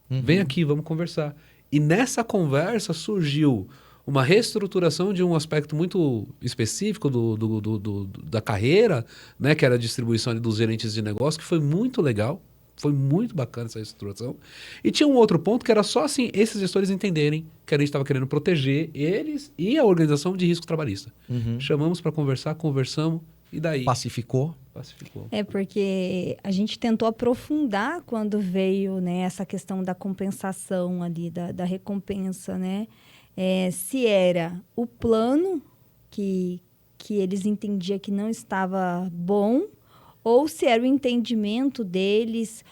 Vem aqui, vamos conversar. E nessa conversa surgiu uma reestruturação de um aspecto muito específico da carreira, né, que era a distribuição ali dos gerentes de negócio, que foi muito legal, foi muito bacana essa reestruturação. E tinha um outro ponto que era só assim, esses gestores entenderem que a gente estava querendo proteger eles e a organização de risco trabalhista. Chamamos para conversar, conversamos, e daí... Pacificou? Pacificou. É porque a gente tentou aprofundar quando veio, né, essa questão da compensação ali, da recompensa, né? Se era o plano que eles entendiam que não estava bom, ou se era o entendimento deles,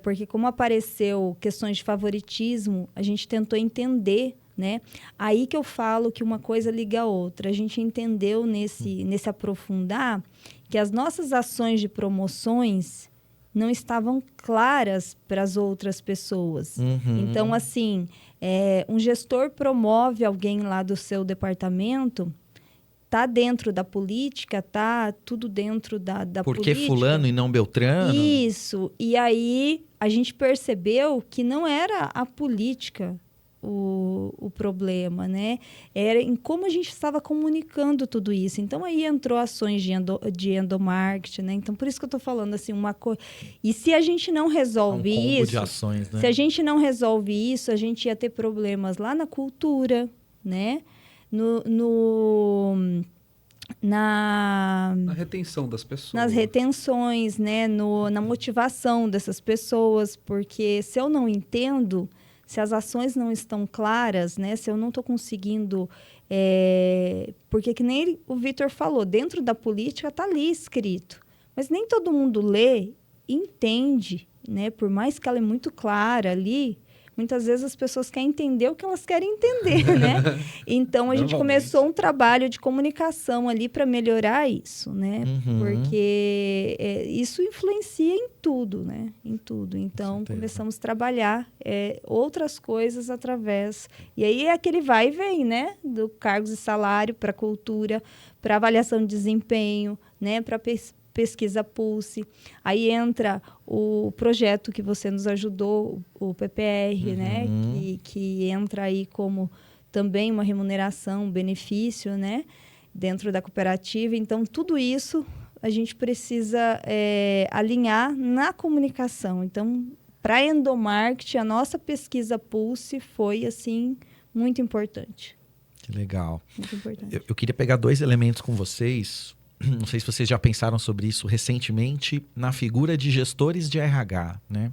porque como apareceu questões de favoritismo, a gente tentou entender, né? Aí que eu falo que uma coisa liga a outra. A gente entendeu nesse aprofundar que as nossas ações de promoções não estavam claras para as outras pessoas. Então, assim, um gestor promove alguém lá do seu departamento, tá dentro da política, tá tudo dentro da Por política. que fulano e não Beltrano? Isso. E aí a gente percebeu que não era a política o problema, né? Era em como a gente estava comunicando tudo isso. Então, aí entrou ações de endomarketing, né? Então, por isso que eu estou falando assim, uma coisa... E se a gente não resolve combo isso... de ações, né? Se a gente não resolve isso, a gente ia ter problemas lá na cultura, né? Na retenção das pessoas. Nas retenções, né? Na motivação dessas pessoas, porque se eu não entendo, se as ações não estão claras, né? Se eu não estou conseguindo... porque que nem o Vitor falou, dentro da política está ali escrito, mas nem todo mundo lê e entende, né? Por mais que ela é muito clara ali, muitas vezes as pessoas querem entender o que elas querem entender, né? Então, a gente começou um trabalho de comunicação ali para melhorar isso, né? Porque isso influencia em tudo, né? Em tudo. Então, começamos a trabalhar outras coisas através... E aí é aquele vai e vem, né? Do cargos e salário para cultura, para avaliação de desempenho, né? Para pesquisa Pulse. Aí entra o projeto que você nos ajudou, o PPR, né? Que entra aí como também uma remuneração, um benefício, né? Dentro da cooperativa. Então, tudo isso a gente precisa alinhar na comunicação. Então, para endomarketing, a nossa pesquisa Pulse foi, assim, muito importante. Que legal. Muito importante. Eu queria pegar 2 elementos com vocês. Não sei se vocês já pensaram sobre isso recentemente, na figura de gestores de RH, né?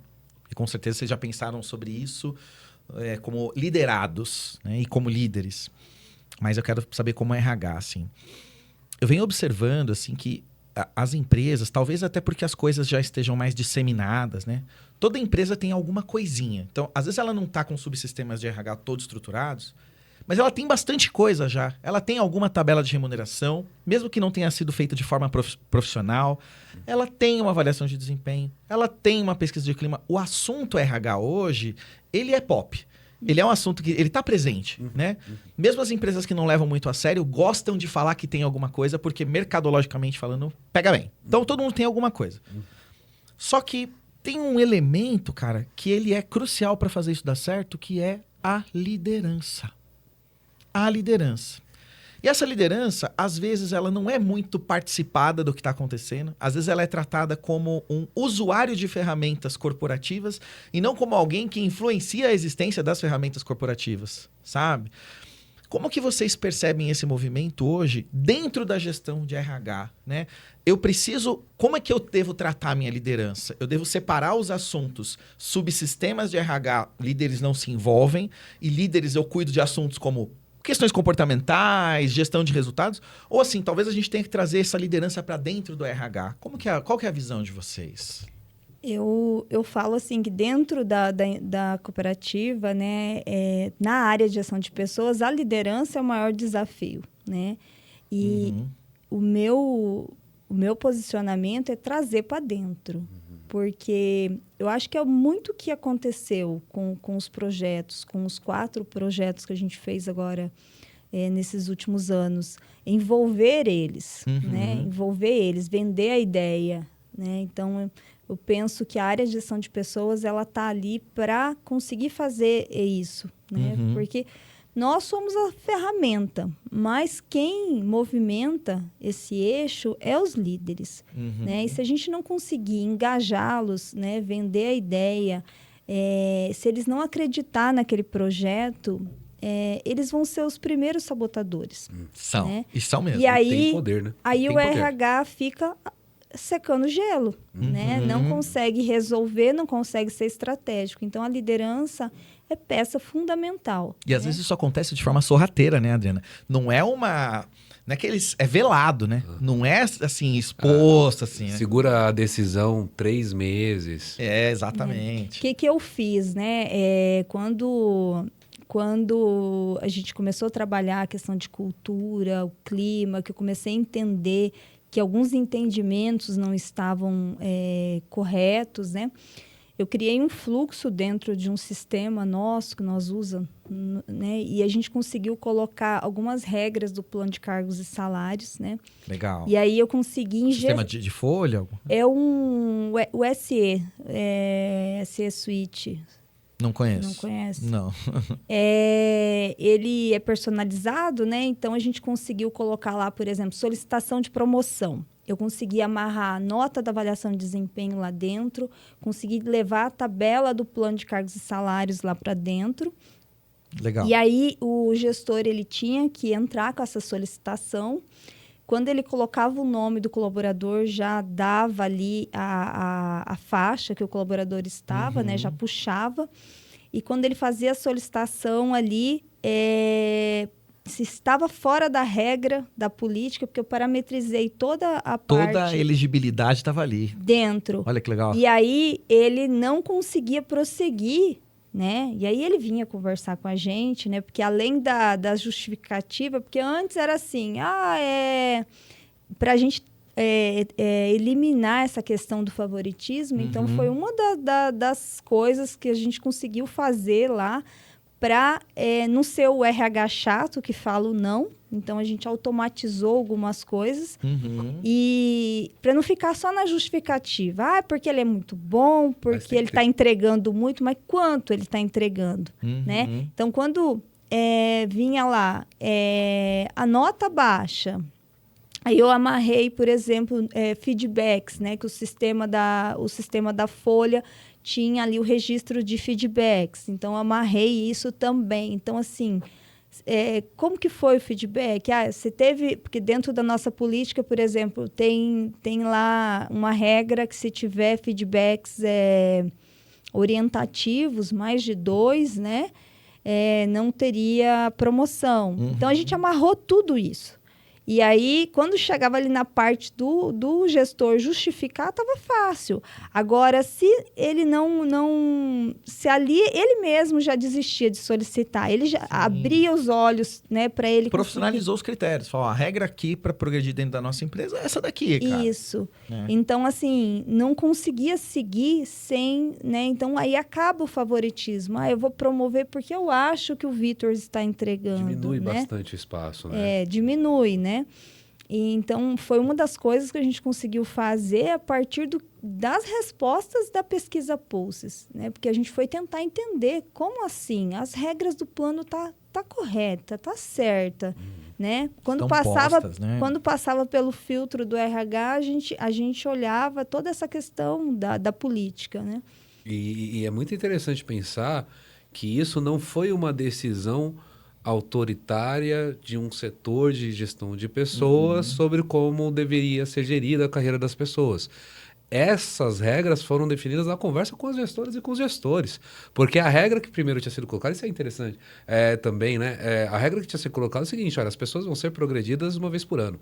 E com certeza vocês já pensaram sobre isso como liderados, né? E como líderes. Mas eu quero saber como é RH, assim. Eu venho observando, assim, que as empresas, talvez até porque as coisas já estejam mais disseminadas, né? Toda empresa tem alguma coisinha. Então, às vezes ela não está com subsistemas de RH todos estruturados, mas ela tem bastante coisa já. Ela tem alguma tabela de remuneração, mesmo que não tenha sido feita de forma profissional. Ela tem uma avaliação de desempenho. Ela tem uma pesquisa de clima. O assunto RH hoje, ele é pop. Ele é um assunto que ele está presente, né? Mesmo as empresas que não levam muito a sério gostam de falar que tem alguma coisa, porque mercadologicamente falando, pega bem. Então todo mundo tem alguma coisa. Só que tem um elemento, cara, que ele é crucial para fazer isso dar certo, que é a liderança. A liderança. E essa liderança, às vezes, ela não é muito participada do que está acontecendo. Às vezes, ela é tratada como um usuário de ferramentas corporativas e não como alguém que influencia a existência das ferramentas corporativas, sabe? Como que vocês percebem esse movimento hoje dentro da gestão de RH, né? Como é que eu devo tratar a minha liderança? Eu devo separar os assuntos, subsistemas de RH, líderes não se envolvem, e líderes eu cuido de assuntos como questões comportamentais, gestão de resultados, ou assim, talvez a gente tenha que trazer essa liderança para dentro do RH. Qual que é a visão de vocês? Eu falo assim que dentro da cooperativa, né, na área de gestão de pessoas, a liderança é o maior desafio, né? E o meu posicionamento é trazer para dentro. Porque eu acho que é muito o que aconteceu com os projetos, com os 4 projetos que a gente fez agora nesses últimos anos. Envolver eles, né? Envolver eles, vender a ideia, né? Então, eu penso que a área de gestão de pessoas, ela está ali para conseguir fazer isso, né? Porque Nós somos a ferramenta, mas quem movimenta esse eixo é os líderes, né? E se a gente não conseguir engajá-los, né, vender a ideia, se eles não acreditar naquele projeto, eles vão ser os primeiros sabotadores. São, né? e são mesmo. E aí, tem poder, né? aí Tem o poder. RH fica secando gelo, né? Não consegue resolver, não consegue ser estratégico. Então, a liderança é peça fundamental. E às vezes isso acontece de forma sorrateira, né, Adriana? Não é uma... Não é que eles... É velado, né? Não é, assim, exposto, assim. Né? Segura a decisão 3 meses. Exatamente. O que eu fiz, né? Quando a gente começou a trabalhar a questão de cultura, o clima, que eu comecei a entender que alguns entendimentos não estavam corretos, né? Eu criei um fluxo dentro de um sistema nosso que nós usamos, né? E a gente conseguiu colocar algumas regras do plano de cargos e salários, né? Legal. E aí eu consegui... Sistema de folha? É o SE, SE Suite. Não conheço. Não conhece? Não. Ele é personalizado, né? Então, a gente conseguiu colocar lá, por exemplo, solicitação de promoção. Eu consegui amarrar a nota da avaliação de desempenho lá dentro, consegui levar a tabela do plano de cargos e salários lá para dentro. Legal. E aí, o gestor ele tinha que entrar com essa solicitação. Quando ele colocava o nome do colaborador, já dava ali a faixa que o colaborador estava, né? Já puxava. E quando ele fazia a solicitação ali, se estava fora da regra da política, porque eu parametrizei toda a parte... Toda a elegibilidade estava ali. Dentro. Olha que legal. E aí, ele não conseguia prosseguir, né? E aí, ele vinha conversar com a gente, né? Porque além da justificativa, porque antes era assim, para a gente eliminar essa questão do favoritismo, então foi uma das coisas que a gente conseguiu fazer lá para não ser o RH chato que fala o não. Então, a gente automatizou algumas coisas. E para não ficar só na justificativa. Porque ele é muito bom, porque ele está entregando muito, mas quanto ele está entregando? Né? Então, quando vinha lá a nota baixa, aí eu amarrei, por exemplo, feedbacks, né? Que o sistema da Folha tinha ali o registro de feedbacks. Então, eu amarrei isso também. Então, assim, como que foi o feedback? Você teve... Porque dentro da nossa política, por exemplo, tem lá uma regra que se tiver feedbacks orientativos, mais de 2, né? Não teria promoção. Então, a gente amarrou tudo isso. E aí, quando chegava ali na parte do gestor justificar, estava fácil. Agora, se ele se ali ele mesmo já desistia de solicitar, ele já abria os olhos, né, para ele profissionalizou os critérios. Falou, a regra aqui para progredir dentro da nossa empresa é essa daqui, cara. Isso. Então, assim, não conseguia seguir sem, né? Então, aí acaba o favoritismo. Eu vou promover porque eu acho que o Vitor está entregando. Diminui né? bastante o espaço, né? Diminui, né? E, então, foi uma das coisas que a gente conseguiu fazer a partir das respostas da pesquisa Pulses, né? Porque a gente foi tentar entender como assim as regras do plano tá correta, tá certa, né? Quando passava pelo filtro do RH, a gente olhava toda essa questão da política, né? E é muito interessante pensar que isso não foi uma decisão autoritária de um setor de gestão de pessoas sobre como deveria ser gerida a carreira das pessoas. Essas regras foram definidas na conversa com as gestoras e com os gestores. Porque a regra que primeiro tinha sido colocada, isso é interessante também, né? A regra que tinha sido colocada é o seguinte, olha, as pessoas vão ser progredidas uma vez por ano.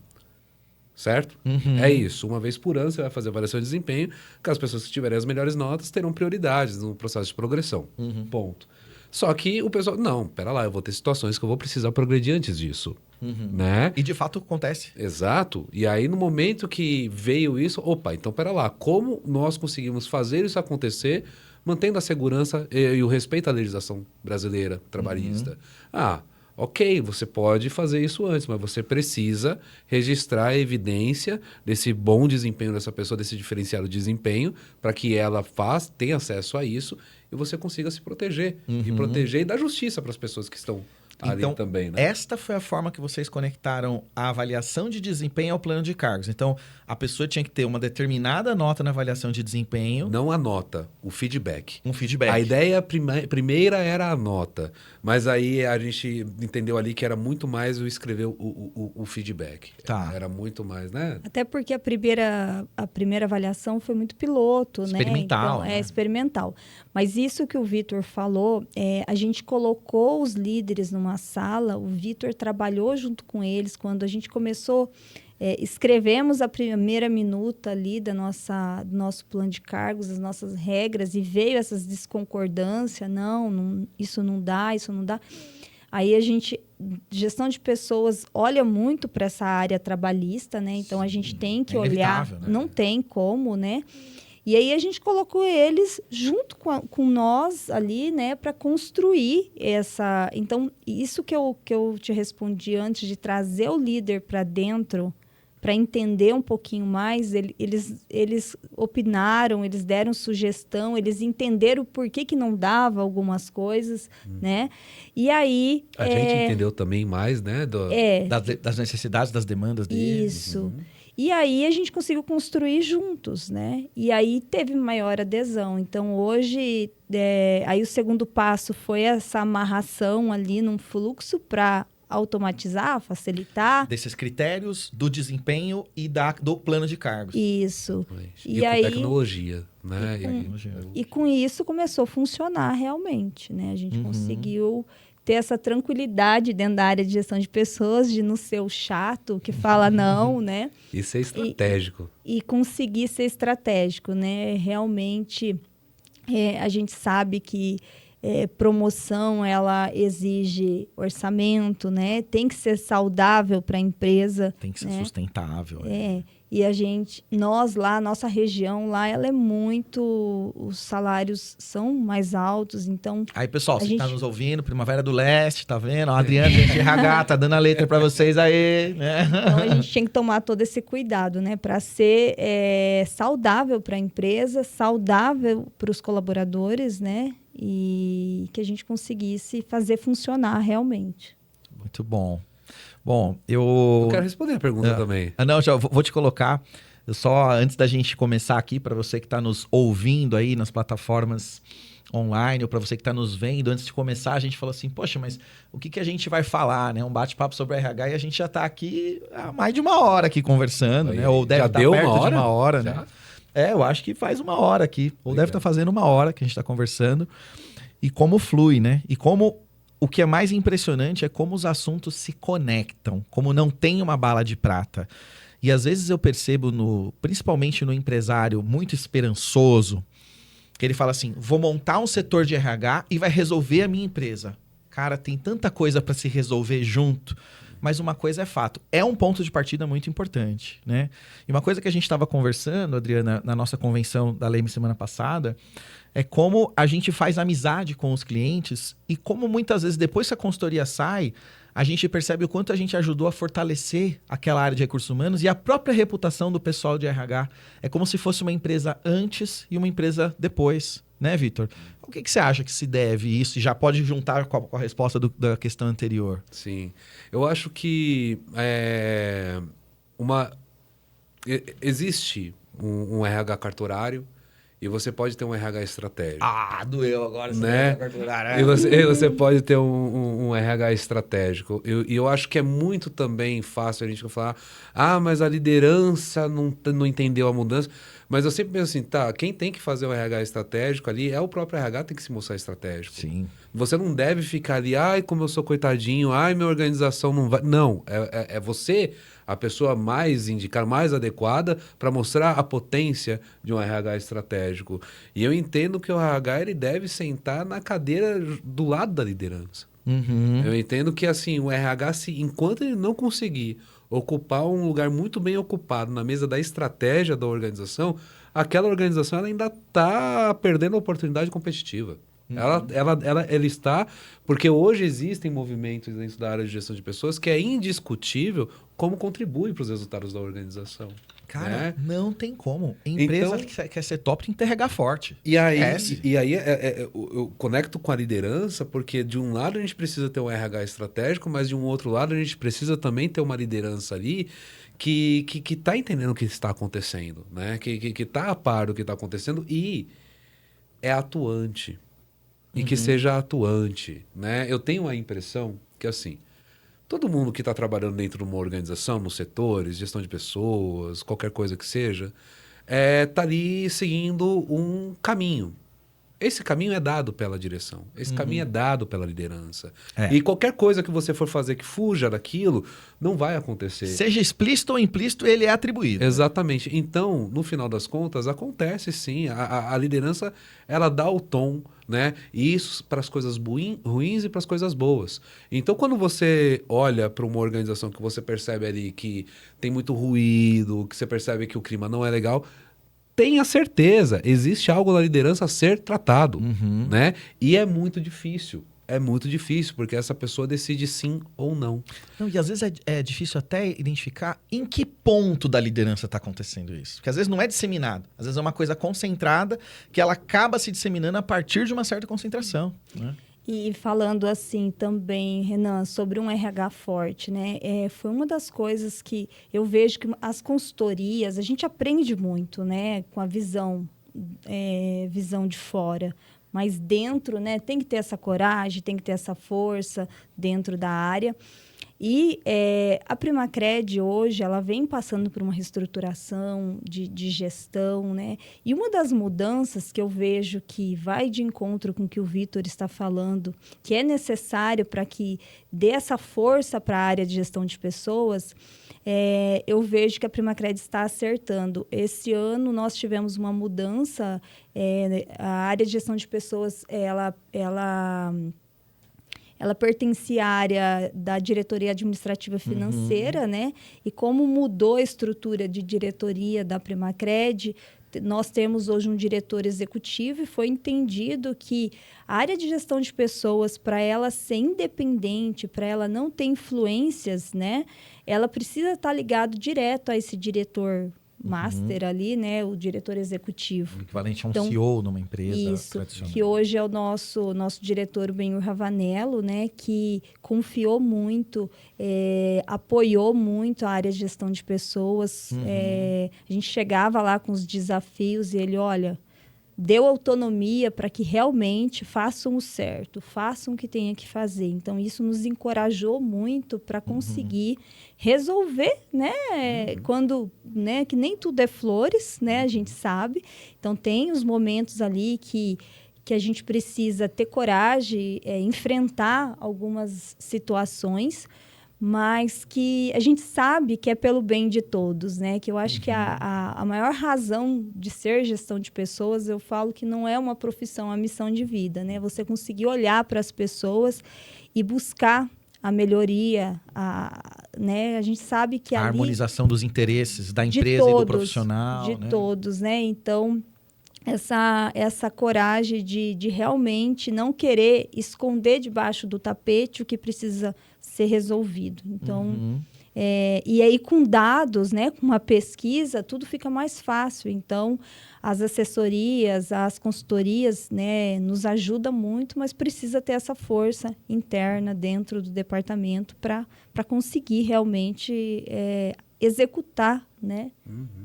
Certo? É isso. Uma vez por ano você vai fazer avaliação de desempenho, que as pessoas que tiverem as melhores notas terão prioridades no processo de progressão. Ponto. Só que o pessoal... Não, pera lá, eu vou ter situações que eu vou precisar progredir antes disso. Né? E de fato acontece. Exato. E aí, no momento que veio isso... Opa, então pera lá. Como nós conseguimos fazer isso acontecer mantendo a segurança e o respeito à legislação brasileira trabalhista? Ok, você pode fazer isso antes, mas você precisa registrar a evidência desse bom desempenho dessa pessoa, desse diferenciado desempenho, para que ela tenha acesso a isso e você consiga se proteger. E proteger e dar justiça para as pessoas que estão ali Então, também, né? esta foi a forma que vocês conectaram a avaliação de desempenho ao plano de cargos. Então, a pessoa tinha que ter uma determinada nota na avaliação de desempenho, Não a nota, o feedback. um feedback. A ideia primeira era a nota, mas aí a gente entendeu ali que era muito mais o escrever o feedback. Tá. Era muito mais, né? Até porque a primeira avaliação foi muito piloto, Experimental, né? Então, né? experimental. Mas isso que o Vitor falou, a gente colocou os líderes numa sala, o Vitor trabalhou junto com eles. Quando a gente começou, escrevemos a primeira minuta ali do nosso plano de cargos, as nossas regras, e veio essas desconcordâncias, isso não dá, isso não dá. Aí gestão de pessoas olha muito para essa área trabalhista, né? Então, a gente tem que olhar, inevitável, né? não tem como, né? E aí, a gente colocou eles junto com nós ali, né? Para construir essa... Então, isso que eu te respondi antes, de trazer o líder para dentro, para entender um pouquinho mais, eles opinaram, eles deram sugestão, eles entenderam por que não dava algumas coisas, né? E aí... A gente entendeu também mais, né? Das necessidades, das demandas deles. Isso. E aí a gente conseguiu construir juntos, né? E aí teve maior adesão. Então, hoje, aí o segundo passo foi essa amarração ali num fluxo para automatizar, facilitar. Desses critérios do desempenho e do plano de cargos. Isso. E com aí, tecnologia, né? E com isso começou a funcionar realmente, né? A gente conseguiu ter essa tranquilidade dentro da área de gestão de pessoas, de não ser o chato que fala não, né? Isso é estratégico. E conseguir ser estratégico, né? Realmente, a gente sabe que promoção, ela exige orçamento, né? Tem que ser saudável para a empresa. Tem que ser né? sustentável. E nós lá, nossa região lá, ela é muito... Os salários são mais altos, então... Aí, pessoal, você gente... tá nos ouvindo, Primavera do Leste, tá vendo? A Adriana de RH tá dando a letra para vocês aí, né? Então, a gente tem que tomar todo esse cuidado, né? Para ser saudável para a empresa, saudável para os colaboradores, né? E que a gente conseguisse fazer funcionar realmente. Muito bom. Bom, eu quero responder a pergunta também. Não, já vou te colocar. Eu só, antes da gente começar aqui, para você que está nos ouvindo aí nas plataformas online, ou para você que está nos vendo, antes de começar, a gente falou assim, poxa, mas o que a gente vai falar, né? Um bate-papo sobre RH, e a gente já está aqui há mais de uma hora aqui conversando, né? Ou deve estar perto de uma hora, né? Eu acho que faz uma hora aqui. Ou deve estar fazendo uma hora que a gente está conversando. E como flui, né? E como... O que é mais impressionante é como os assuntos se conectam, como não tem uma bala de prata. E às vezes eu percebo, principalmente no empresário muito esperançoso, que ele fala assim, vou montar um setor de RH e vai resolver a minha empresa. Cara, tem tanta coisa para se resolver junto, mas uma coisa é fato, é um ponto de partida muito importante, né? E uma coisa que a gente estava conversando, Adriana, na nossa convenção da Leme semana passada, é como a gente faz amizade com os clientes e como muitas vezes depois que a consultoria sai, a gente percebe o quanto a gente ajudou a fortalecer aquela área de recursos humanos e a própria reputação do pessoal de RH. É como se fosse uma empresa antes e uma empresa depois, né, Vitor? O que você acha que se deve isso? E já pode juntar com a resposta da questão anterior. Sim. Eu acho que existe um RH cartorário, e você pode ter um RH estratégico. Ah, doeu agora. Né? E você pode ter um RH estratégico. E eu acho que é muito também fácil a gente falar, mas a liderança não entendeu a mudança. Mas eu sempre penso assim, quem tem que fazer o RH estratégico ali é o próprio RH, tem que se mostrar estratégico. Sim. Você não deve ficar ali, como eu sou coitadinho, minha organização não vai... Não, é você a pessoa mais indicada, mais adequada para mostrar a potência de um RH estratégico. E eu entendo que o RH ele deve sentar na cadeira do lado da liderança. Uhum. Eu entendo que assim, o RH, enquanto ele não conseguir ocupar um lugar muito bem ocupado na mesa da estratégia da organização, aquela organização ela ainda está perdendo a oportunidade competitiva. Uhum. Ela está... Porque hoje existem movimentos dentro da área de gestão de pessoas que é indiscutível como contribui para os resultados da organização. Cara, né? não tem como. Empresa Então, que quer ser top tem que ter RH forte. E aí, Esquece. eu conecto com a liderança, porque de um lado a gente precisa ter um RH estratégico, mas de um outro lado a gente precisa também ter uma liderança ali que tá entendendo o que está acontecendo, né? Que tá a par do que está acontecendo e é atuante. E que seja atuante, né? Eu tenho a impressão que, assim, todo mundo que está trabalhando dentro de uma organização, nos setores, gestão de pessoas, qualquer coisa que seja, tá ali seguindo um caminho. Esse caminho é dado pela direção. Esse caminho é dado pela liderança. É. E qualquer coisa que você for fazer que fuja daquilo, não vai acontecer. Seja explícito ou implícito, ele é atribuído. Exatamente. Então, no final das contas, acontece sim. A liderança, ela dá o tom, né? E isso para as coisas ruins e para as coisas boas. Então, quando você olha para uma organização que você percebe ali que tem muito ruído, que você percebe que o clima não é legal, tenha certeza, existe algo na liderança a ser tratado, né? E é muito difícil. É muito difícil, porque essa pessoa decide sim ou não. Não, e às vezes é difícil até identificar em que ponto da liderança está acontecendo isso. Porque às vezes não é disseminado. Às vezes é uma coisa concentrada que ela acaba se disseminando a partir de uma certa concentração, né? E falando assim também, Renan, sobre um RH forte, né? Foi uma das coisas que eu vejo que as consultorias, a gente aprende muito, né? Com a visão de fora. Mas dentro, né? Tem que ter essa coragem, tem que ter essa força dentro da área. E a Primacred hoje, ela vem passando por uma reestruturação de gestão, né? E uma das mudanças que eu vejo que vai de encontro com o que o Vitor está falando, que é necessário para que dê essa força para a área de gestão de pessoas, eu vejo que a Primacred está acertando. Esse ano nós tivemos uma mudança, a área de gestão de pessoas, ela pertencia à área da diretoria administrativa financeira, né? E como mudou a estrutura de diretoria da Primacred, nós temos hoje um diretor executivo e foi entendido que a área de gestão de pessoas, para ela ser independente, para ela não ter influências, né? Ela precisa estar ligado direto a esse diretor master ali, né? O diretor executivo. O equivalente a um CEO numa empresa isso, tradicional. Que hoje é o nosso diretor, o Benhur Ravanello, né? Que confiou muito, apoiou muito a área de gestão de pessoas. A gente chegava lá com os desafios e ele, olha, deu autonomia para que realmente façam o certo, façam o que tenha que fazer. Então, isso nos encorajou muito para conseguir resolver, né? Quando, né? Que nem tudo é flores, né? A gente sabe. Então, tem os momentos ali que a gente precisa ter coragem, enfrentar algumas situações, mas que a gente sabe que é pelo bem de todos, né? Que eu acho que a maior razão de ser gestão de pessoas, eu falo que não é uma profissão, é uma missão de vida, né? Você conseguir olhar para as pessoas e buscar a melhoria, né? A gente sabe que a ali, harmonização dos interesses da de empresa todos, e do profissional. de né? todos, né? Então, essa coragem de realmente não querer esconder debaixo do tapete o que precisa ser resolvido. Então, e aí com dados, né, com uma pesquisa, tudo fica mais fácil. Então, as assessorias, as consultorias, né, nos ajudam muito, mas precisa ter essa força interna dentro do departamento para conseguir realmente executar, né,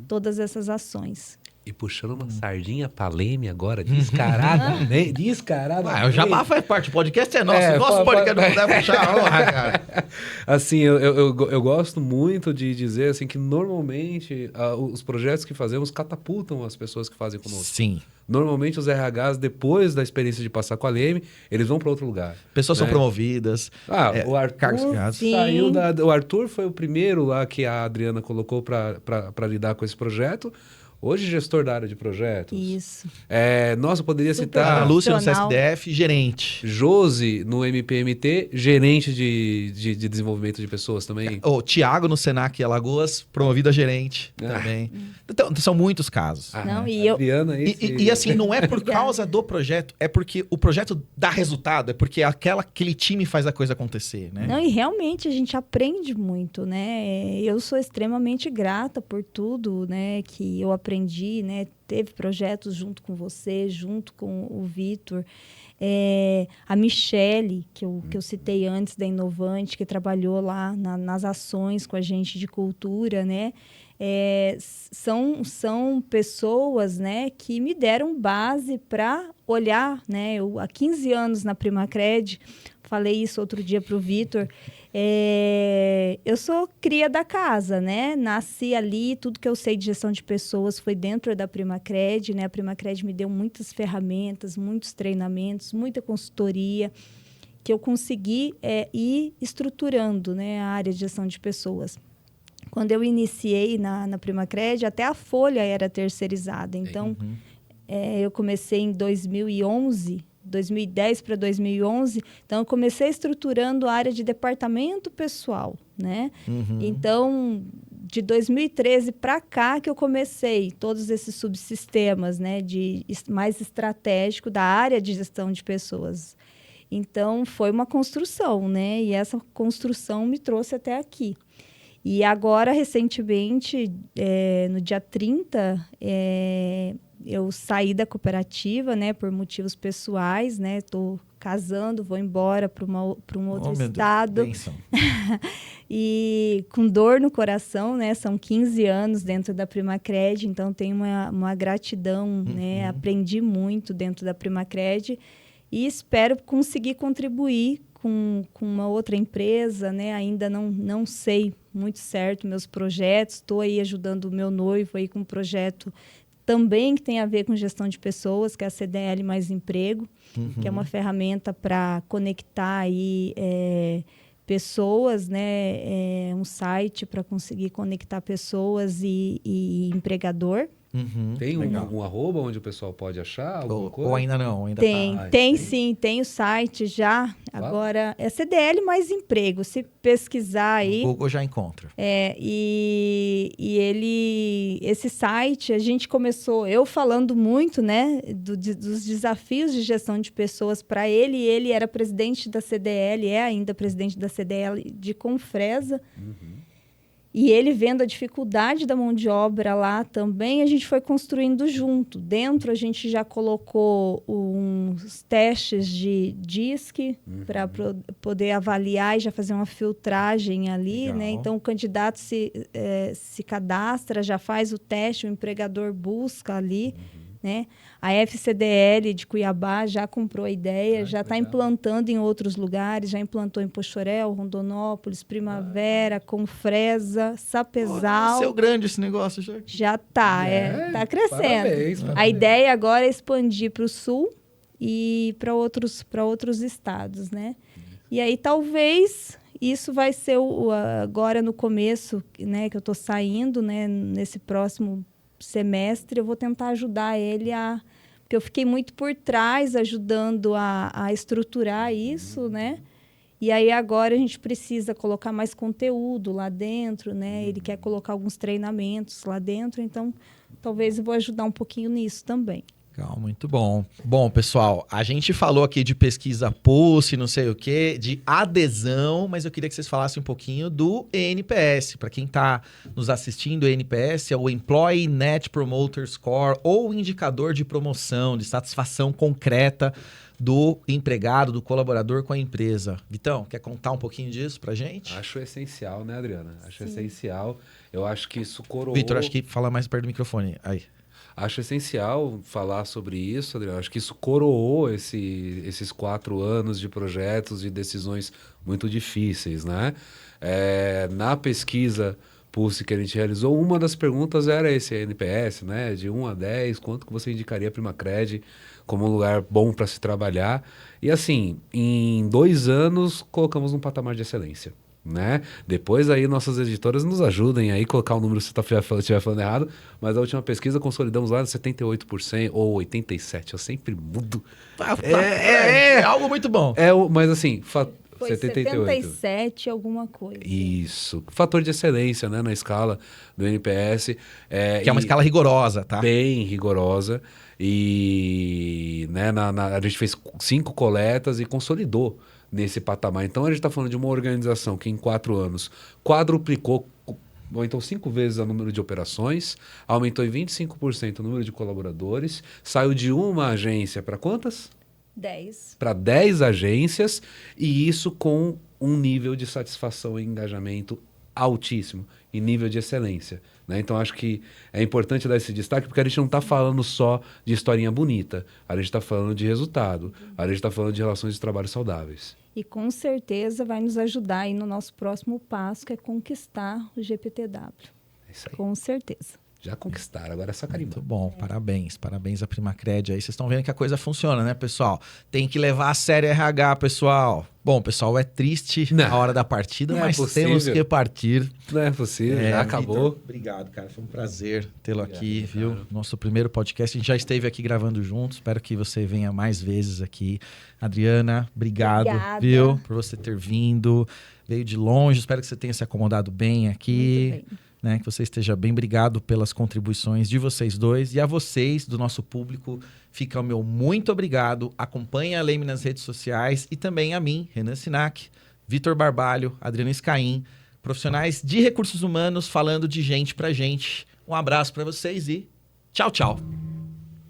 todas essas ações. E puxando uma sardinha pra Leme agora, descaradamente. Descaradamente. O Jabá faz parte, o podcast é nosso. Nosso podcast não puder puxar, cara. Assim, eu gosto muito de dizer assim, que normalmente os projetos que fazemos catapultam as pessoas que fazem conosco. Sim. Normalmente os RHs, depois da experiência de passar com a Leme, eles vão para outro lugar. Pessoas são promovidas. O Arthur saiu o Arthur foi o primeiro lá que a Adriana colocou para lidar com esse projeto. Hoje, gestor da área de projetos. Isso. Nossa, eu poderia Super citar Ana Lúcia no profissional. CSDF, gerente. Josi no MPMT, gerente de desenvolvimento de pessoas também. O Tiago no Senac Alagoas, promovido a gerente também. Então, são muitos casos. Não, né? e eu- Adriana, E assim, não é por causa do projeto, é porque o projeto dá resultado, é porque aquele time faz a coisa acontecer, né? Não, e realmente a gente aprende muito, né? Eu sou extremamente grata por tudo, né, que eu aprendi, né? Teve projetos junto com você, junto com o Vitor, a Michele, que eu citei antes da Inovante, que trabalhou lá nas ações com a gente de cultura, né? São pessoas, né, que me deram base para olhar, né? Eu, há 15 anos na Primacred, falei isso outro dia para o Vitor, eu sou cria da casa, né? Nasci ali, tudo que eu sei de gestão de pessoas foi dentro da Primacred, né? A Primacred me deu muitas ferramentas, muitos treinamentos, muita consultoria, que eu consegui ir estruturando, né, a área de gestão de pessoas. Quando eu iniciei na Primacred, até a folha era terceirizada. Então, eu comecei em 2011, 2010 para 2011. Então, eu comecei estruturando a área de departamento pessoal, né? Então, de 2013 para cá que eu comecei todos esses subsistemas, né, mais estratégico da área de gestão de pessoas. Então, foi uma construção, né? E essa construção me trouxe até aqui. E agora, recentemente, no dia 30, eu saí da cooperativa, né, por motivos pessoais, né? Estou casando, vou embora para um outro estado. Bênção. E com dor no coração, né? São 15 anos dentro da Primacred, então tenho uma gratidão, né? Aprendi muito dentro da Primacred e espero conseguir contribuir com uma outra empresa, né? Ainda não sei muito certo meus projetos. Estou aí ajudando o meu noivo aí com um projeto também que tem a ver com gestão de pessoas, que é a CDL Mais Emprego, que é uma ferramenta para conectar aí pessoas, né? Um site para conseguir conectar pessoas e empregador. Tem um arroba onde o pessoal pode achar alguma coisa? Ou ainda não? Ainda Tem sim, tem o site já. Claro. Agora, é CDL Mais Emprego. Se pesquisar aí... O Google já encontra. Esse site, a gente começou, eu falando muito, né, dos desafios de gestão de pessoas para ele. Ele era presidente da CDL, é ainda presidente da CDL de Confresa. E ele vendo a dificuldade da mão de obra lá também, a gente foi construindo junto. Dentro, a gente já colocou uns testes de DISC para poder avaliar e já fazer uma filtragem ali, Legal. né? Então, o candidato se cadastra, já faz o teste, o empregador busca ali, né? A FCDL de Cuiabá já comprou a ideia, já está implantando em outros lugares, já implantou em Poxorel, Rondonópolis, Primavera, Confresa, Sapezal. Seu grande esse negócio já. Já está, tá crescendo. Parabéns, A ideia agora é expandir para o sul e para outros estados, né? E aí talvez isso vai ser agora no começo, né, que eu estou saindo, né, nesse próximo semestre, eu vou tentar ajudar ele porque eu fiquei muito por trás ajudando a estruturar isso, né? E aí agora a gente precisa colocar mais conteúdo lá dentro, né? Ele quer colocar alguns treinamentos lá dentro, então talvez eu vou ajudar um pouquinho nisso também. Legal, muito bom. Bom, pessoal, a gente falou aqui de pesquisa Pulse, não sei o quê, de adesão, mas eu queria que vocês falassem um pouquinho do ENPS. Para quem está nos assistindo, o ENPS é o Employee Net Promoter Score, ou indicador de promoção, de satisfação concreta do empregado, do colaborador com a empresa. Vitão, quer contar um pouquinho disso pra gente? Acho essencial, né, Adriana? Acho essencial. Eu acho que isso coroou... Vitor, acho que fala mais perto do microfone. Aí. Acho essencial falar sobre isso, Adriano. Acho que isso coroou esses 4 anos de projetos e decisões muito difíceis, né? Na pesquisa Pulse que a gente realizou, uma das perguntas era esse NPS, né? De 1 a 10, quanto que você indicaria a Primacred como um lugar bom para se trabalhar? E assim, em 2 anos, colocamos um patamar de excelência. né? Depois aí nossas editoras nos ajudem aí, colocar o número se eu estiver falando errado, mas a última pesquisa consolidamos lá 78% ou 87%, eu sempre mudo. É algo muito bom. Mas assim, Foi 78. 77 alguma coisa. Isso. Fator de excelência, né, na escala do NPS. Que é uma escala rigorosa, tá? Bem rigorosa. E né, a gente fez 5 coletas e consolidou nesse patamar. Então, a gente está falando de uma organização que em 4 anos quadruplicou, aumentou 5 vezes o número de operações, aumentou em 25% o número de colaboradores, saiu de uma agência para quantas? 10. Para 10 agências, e isso com um nível de satisfação e engajamento altíssimo, e nível de excelência. Né? Então, acho que é importante dar esse destaque, porque a gente não está falando só de historinha bonita, a gente está falando de resultado, a gente está falando de relações de trabalho saudáveis. E com certeza vai nos ajudar aí no nosso próximo passo, que é conquistar o GPTW. É isso aí. Com certeza. Já conquistaram, agora é só carimbar. Muito bom, parabéns à Primacred aí. Vocês estão vendo que a coisa funciona, né, pessoal? Tem que levar a sério RH, pessoal. Bom, pessoal, é triste a hora da partida, mas temos que partir. Não é possível, já acabou. Victor, obrigado, cara. Foi um prazer tê-lo aqui, viu? Nosso primeiro podcast. A gente já esteve aqui gravando juntos. Espero que você venha mais vezes aqui. Adriana, obrigado, viu? Por você ter vindo. Veio de longe. Espero que você tenha se acomodado bem aqui. Muito bem. Né, que você esteja bem. Obrigado pelas contribuições de vocês dois. E a vocês, do nosso público, fica o meu muito obrigado. Acompanhe a Leme nas redes sociais e também a mim, Renan Sinac, Vitor Barbalho, Adriana Scaim, profissionais de recursos humanos falando de gente pra gente. Um abraço para vocês e tchau, tchau.